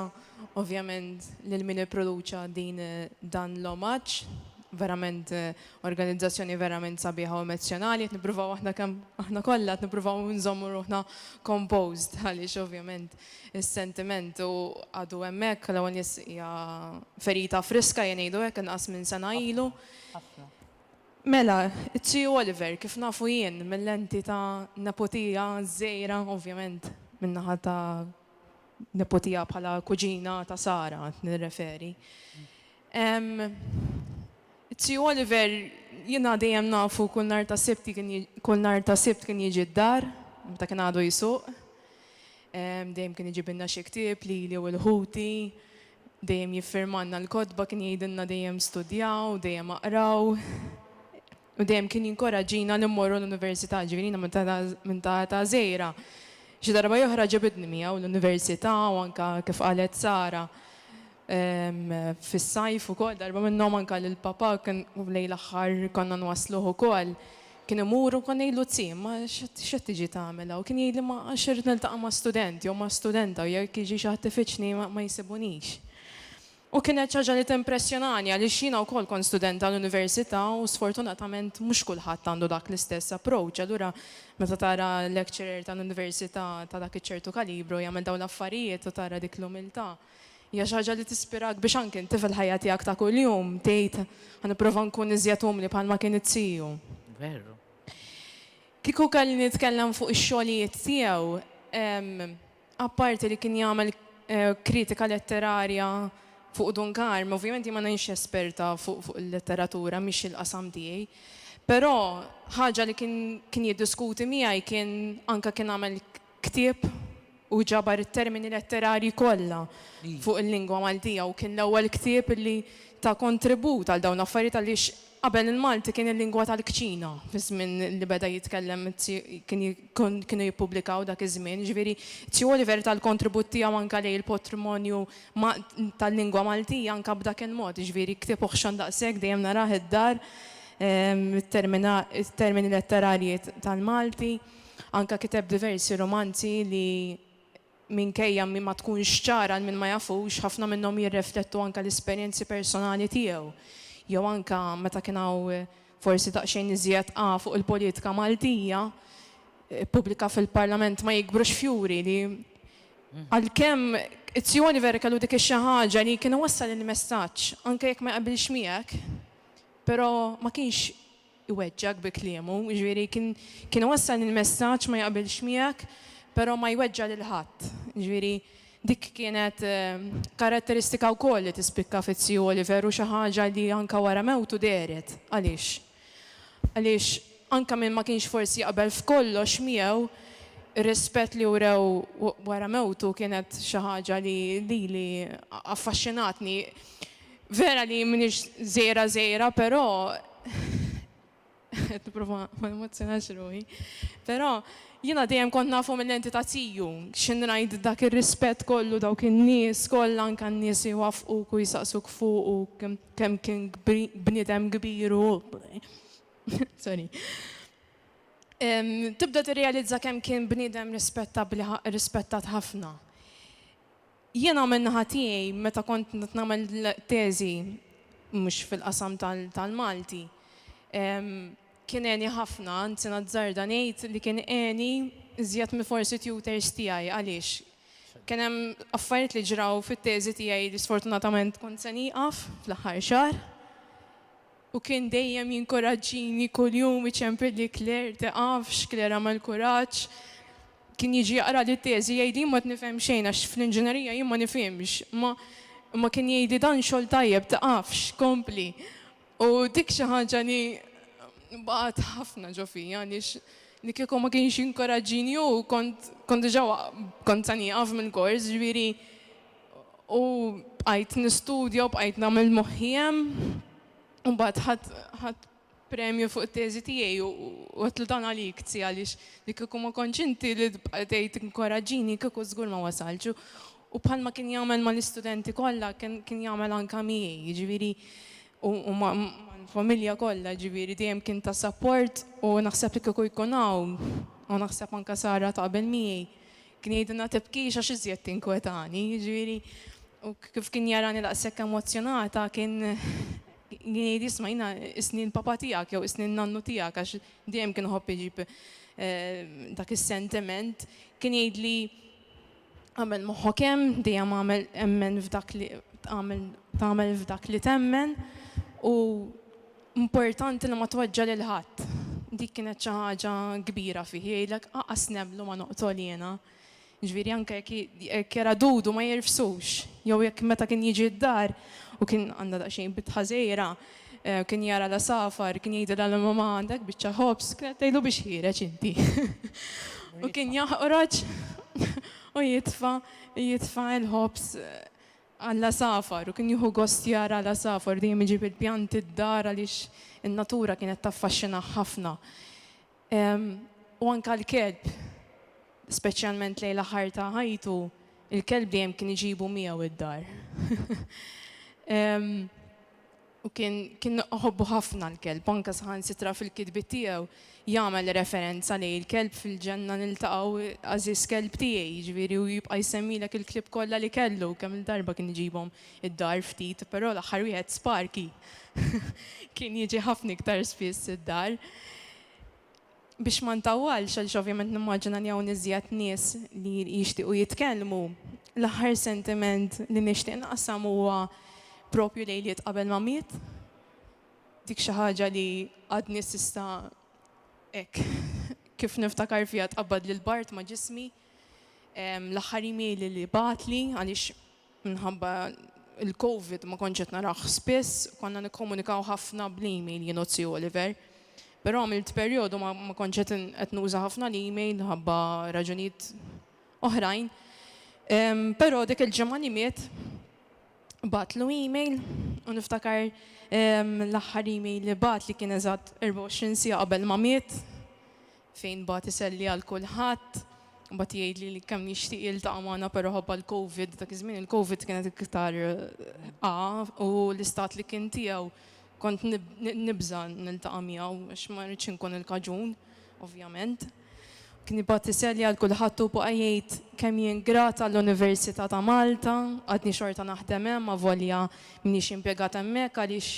ovvjament lil min ipproduċa dan l-omaġġ, verament organizzazzjoni verament sabiħa u emozjonali, qed nippruvaw aħna kollha qed nippruvaw nżommu ruħna composed għaliex ovvjament is-sentiment u għadu hemmhekk l-ewwel hija ferita friska jien ngħidu hekk inqas minn sena ilu. Mela, it-Tiju Oliver, kif nafu jien, mill-lenti ta' nepotija żejra, ovvjament, minnaħa ta' nepotija bħala kuġina ta' Sara, nirreferi. It-Tiju Oliver, jiena dejjem nafu kull nhar ta' Sibt kien jiġi d-dar, meta kien għadu jisuq. Dejjem kien iġibilna xi ktieb li u l-ħuti, dejjem jiffirmanna l-kodba, kien jgħidilna dejjem studjaw, dejjem aqraw. U dejjem kien jinkoraġġina li mmorru l-università, ġifieri minn ta' żejra. Xi darba oħra ġibidni miegħu l-università u anke kif qalet Sara fis-sajf ukoll darba minnhom anke lill papa kien lejn l-aħħar konna nwassluh ukoll. Kien imur u konna jgħidlu tziem, ma x'qed tiġi tagħmel u kien jgħidli ma għax irid niltaqa' ma' studenti jew ma' studenta u jekk jiġi xi ħadd ifittxni ma jsibunix. U kienet xi ħaġa li timpressjonani għaliex jiena wkoll kont student tal-università u sfortunatament mhux kulħadd għandu dak l-istess approach. Allura meta tara lecturer tal-università ta' dak iċ-ċertu kalibru jagħmel dawn l-affarijiet u tara dik l-umiltà. Hija xi ħaġa li tispirak biex anke inti fil-ħajja tiegħek ta' kuljum tgħid ħanipprova nkun iżjed umli bħalma kien it-tiju. Veru. Kieku kelli nitkellem fuq ix-xogħlijiet tiegħu, apparti li kien jagħmel kritika letterarja fuq Dunkarm, ovvjament ma nix esperta fuq il-letteratura, mhix il-qasam tiegħi. Però ħaġa li kien jiddiskuti miegħi kien anke kien għamel ktieb u ġabar it-termini letterari kollha fuq il-lingwa Maltija u kien l-ewwel ktieb li ta' kontribut għal dawn l-affarijiet għaliex qabel il-Malti kien il-lingwa tal-kċina, fiż-żmien li beda jitkellem kienu jippubblikaw dak iż-żmien, ġifieri Tju Oliver tal-kontribut tiegħu anke lejn il-patrimonju tal-lingwa Maltija anke b'dak il-mod, ġifieri ktieb uħxan daqshekk dejjem narah id-dar it-termini letterarji tal-Malti, anke kiteb diversi romanzi li minkejja min ma tkunx ċara minn ma jafux, ħafna minnhom jirreflettu anke l-esperjenzi personali tiegħu. Jew anke meta kien hawn forsi daqsxejn iżjed fuq il-politika Maltija, pubblika fil-Parlament ma jikbrux fjuri li għalkemm Tju Oliver kellu dik xi ħaġa li kien wassal il-messaġġ anke jekk ma jqabilx miegħek, però ma kienx iweġġak bi kliemu, ġifieri kien wassal il-messaġġ ma jqabilx miegħek, però ma jweġġa' lil ħadd. Ġifieri dik kienet karatteristika wkoll li tispikka fit-Tju Oliver u xi ħaġa li anke wara mewtu deret. Għaliex? Għaliex anke minn ma kienx forsi jaqbel f'kollox miegħu, ir-rispett li wrew wara mewtu kienet xi ħaġa li affaxxinatni. Vera li m'iniex żejra, però qed nipprova ma emozjonax ruħi. Però jiena dejjem kont nafu mill-entità tiegħu x'inrajt dak ir-rispett kollu dawk in-nies kollha anke n-nies iwafquk u jsaqsuk fuq u kemm kien bniedem kbir u sorry. Tibda tirrealizza kemm kien bniedem rispettat ħafna. Jiena min-naħa tiegħi meta kont nagħmel teżi mhux fil-qasam tal-Malti, kien għeni ħafna, anzi nazzarda ngħid li kien għeni iżjed minn forsi tutors tiegħi għaliex. Kien hemm affarijiet li ġraw fit-teżi tiegħi li sfortunatament kont se nieqaf fl-aħħar xahar. U kien dejjem jinkoraġġini kuljum iċempilli Claire tiqafx, Claire għamel kuraġġ. Kien jiġi jaqra li t-teżi jgħidi ma nifhem xejn għax fl-inġinerija jien ma nifhimx. Ma kien jgħidi dan xogħol tajjeb tiqafx, kompli. U dik xi ħaġa li baqgħet ħafna ġo fija għaliex li kieku ma kienx jinkoraġġini u kont diġà kont se nieqaf mill-kors, ġifieri u bqajt nistudja u bqajt nagħmel moħħiem u mbagħad ħadd premju fuq it-teżi tiegħi u għetlu dan għalik tzija għaliex li kieku ma kontx inti li tgħid inkoraġġini kieku żgur ma wasalx. U bħalma kien jagħmel mal-istudenti kollha kien jagħmel anke miegħi, ġifieri u familja kollha ġifieri dejjem kien ta' support u naħseb li kieku jkun hawn u naħseb anke Sara taqbel miegħi kien jgħidilna tibkix għax iżjed tinkwetani, ġifieri u kif kien jarani daqshekk emozjonata kien jgħid isma' jiena isni l-papa tiegħek jew isni n-nannu tiegħek għax dejjem kien ħobb iġib dak is-sentiment, kien jgħidli għamel moħħok hemm dejjem għamel emmen f'dak li tagħmel f'dak li temmen u importanti li ma tweġġa' lil ħadd. Dik kienet xi ħaġa kbira fih jgħidlek aqas neblu ma noqtol jiena. Ġifieri anke jekk era dudu ma jirfsux, jew jekk meta kien jiġi d-dar u kien għandha daqsxejn bit ħażejra, kien jara la safar, kien jgħidilha l mamma għandek biċċa ħobs, kienet tgħidlu biex ħireġ inti. U kien jaħroġ u jitfa' il-ħobs għalla safar u kien juhu gost jara għalla safar dejjem iġib il-pjanti d-dar għaliex in-natura kienet taffaxxina ħafna. U anka l-kelb, speċjalment lejn l-aħħar ta' ħajtu, il-kelb dejjem kien iġibu miegħu id-dar. U kien ħobbu ħafna l-kelb, anka saħansitra fil-kitbi tiegħu jagħmel referenza li l-kelb fil-ġenna niltaqgħu għażiż kelb tiegħi, ġifieri u jibqa' jsemmilek il-klieb kollha li kellu kemm il-darba kien iġibhom id-dar ftit, però l-aħħar wieħed Sparky kien jiġi ħafna iktar spiss id-dar. Biex ma ntawwalx għaliex ovvjament nimmaġina li hawn iżjed nies li jixtiequ jitkellmu, l-aħħar sentiment li nixtieq naqsam huwa propju lejliet qabel ma miet. Dik xi ħaġa li għadni s'issa hekk kif niftakar fiha tqabbad lil Bart ma' ġismi. L-aħħar email li batli għaliex minħabba il-COVID ma kontx qed narah spiss, konna nikkomunikaw ħafna bl-email jien u Zio Oliver. Però għamilt perjodu ma kontx qed nuża ħafna l-email ħabba raġunijiet oħrajn. Però dik il-ġimgħa li miet batlu email u niftakar l-aħħar email li bat li kien eżatt 24 sija qabel ma miet fejn bat iselli għal kulħadd u bat jgħidli li kemm nixtieq jiltaqa' magħna però ħabba l-COVID dak iż-żmien il-COVID kienet iktar u l-istat li kien tiegħu kont nibża niltaqa' miegħu għax ma rridx inkun il-kaġun ovvjament. Kien ibgħat iselli għal kulħadd u baqa' jgħid kemm jien grata għall-Università ta' Malta, għadni xorta naħdem hemm avolja m'iniex impjegat hemmhekk għaliex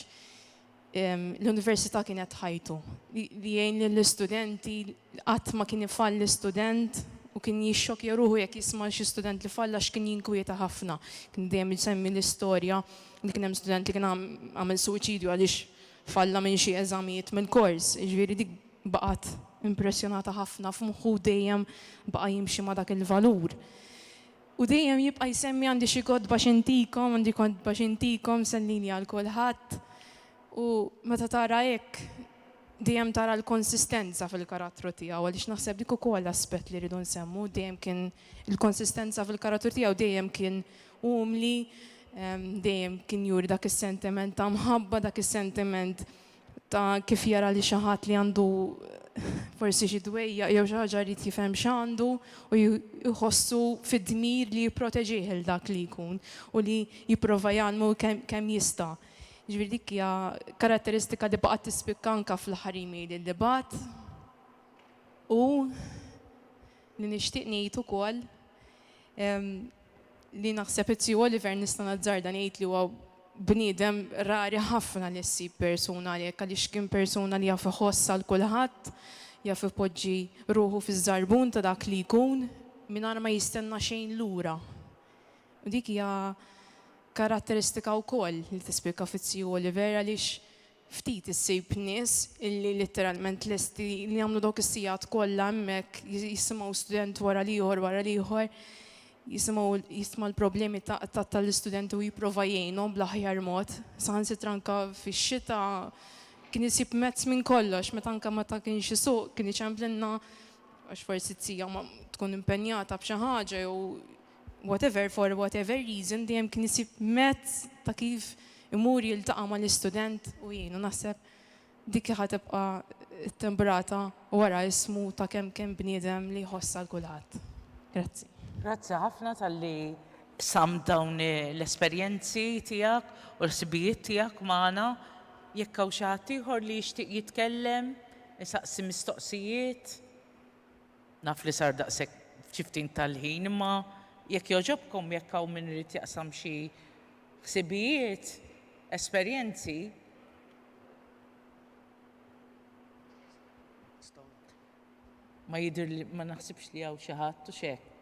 l-Università kienet ħajtu. Li jgħin lill-istudenti qatt ma kien ifalli student u kien jixxokja ruħu jekk jisma' xi student li falla x'kien jinkwieta ħafna. Kien dejjem isemmi l-istorja li kien hemm student li kien għamel suwiċidju għaliex falla minn xi eżamijiet mill-kors. Jiġifieri dik baqgħet impressjonata ħafna f'moħħu dejjem baqa' jimxi ma' dak il-valur. U dejjem jibqa' jsemmi għandi xi kotba x'intikom, għandi kotba x'intikom sellini għal kulħadd. U meta tara hekk dejjem tara l-konsistenza fil-karattru tiegħu għaliex naħseb dik ukoll aspett li rridu nsemmu, dejjem kien il-konsistenza fil-karattru tiegħu dejjem kien umli, dejjem kien juri dak is-sentiment ta' mħabba, dak is-sentiment ta' kif jara li xi ħadd li għandu forsi xi dwejja jew xi ħaġa jrid jifhem x'għandu u jħossu fid-dmir li jipproteġih il dak li jkun u li jipprova jagħmlu kemm jista'. Ġifieri dik hija karatteristika li baqgħet tispikka anke fl-aħħar email id-debatt u li nixtieq ngħid ukoll li naħseb Zio Oliver nista' nazzarda ngħid li huwa bniedem rari ħafna li ssib persuna li għaliex kien persuna li jaf iħossa l kulħadd, jaf ipoġġi ruħu fiż-żarbun ta' dak li jkun mingħajr ma jistenna xejn lura. U dik hija karatteristika wkoll li tispjega fiż-Zio Oliver għaliex ftit issib nies illi letteralment lesti li jagħmlu dawk is-sigħat kollha hemmhekk jisimgħu student wara l-ieħor jisma' l-problemi tal-istudenti u jipprova jgħinhom bl-aħjar mod. Saħansitra anke fix-xita kien isib mezz minn kollox, meta anke meta kienx isuq kien iċemplinna għax forsi t-sija ma tkun impenjata b'xi ħaġa jew whatever, for whatever reason, dejjem kien isib mezz ta' kif imur jiltaqa' mal-istudent u jgħinu naħseb dik ħad tibqa' tembrata wara ismu ta' kemm bniedem li jħossa l-kulħadd. Grazzi. Grazzi ħafna tal-li sam dawn l-esperjenzi tiegħek u l-ħsibijiet tiegħek magħna. Jekk hawn xi ħadd ieħor li jixtieq jitkellem, isaqsi mistoqsijiet. Naf li sar daqshekk xi ftit tal-ħin imma jekk jogħġobkom jekk hawn min irid jaqsam xi ħsibijiet, esperjenzi. Ma jidher li ma naħsibx li hawn xi ħadd u x'hekk.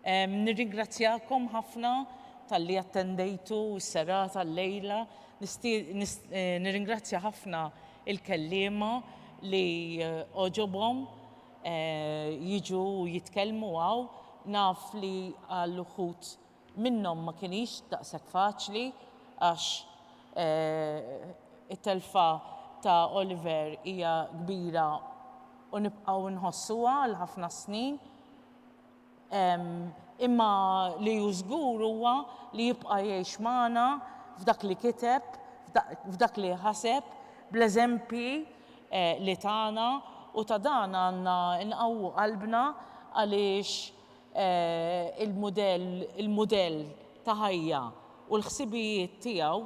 Nirringrazzjakom ħafna tal-li attendejtu s-serata l-lejla. Nirringrazzja ħafna il-kellima li oġobhom jiġu jitkellmu għaw. Naf li għall-uħut minnhom ma kienix daqshekk faċli għax it-telfa ta' Oliver hija kbira u nibqgħu nħossuha għal ħafna snin. imma li hu żgur huwa li jibqa' jgħix magħna f'dak li kiteb, f'dak li ħaseb, bl-eżempji li tagħna u ta' dan għandna nqawwu qalbna għaliex il-mudell ta' ħajja u l-ħsibijiet tiegħu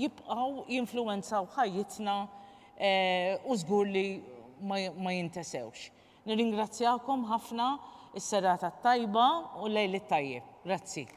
jibqgħu jinfluwenzaw ħajjitna u żgur li ma jintesewx. Nirringrazzjakom ħafna is-serata tajba u l-lejl it-tajjeb. Grazzi.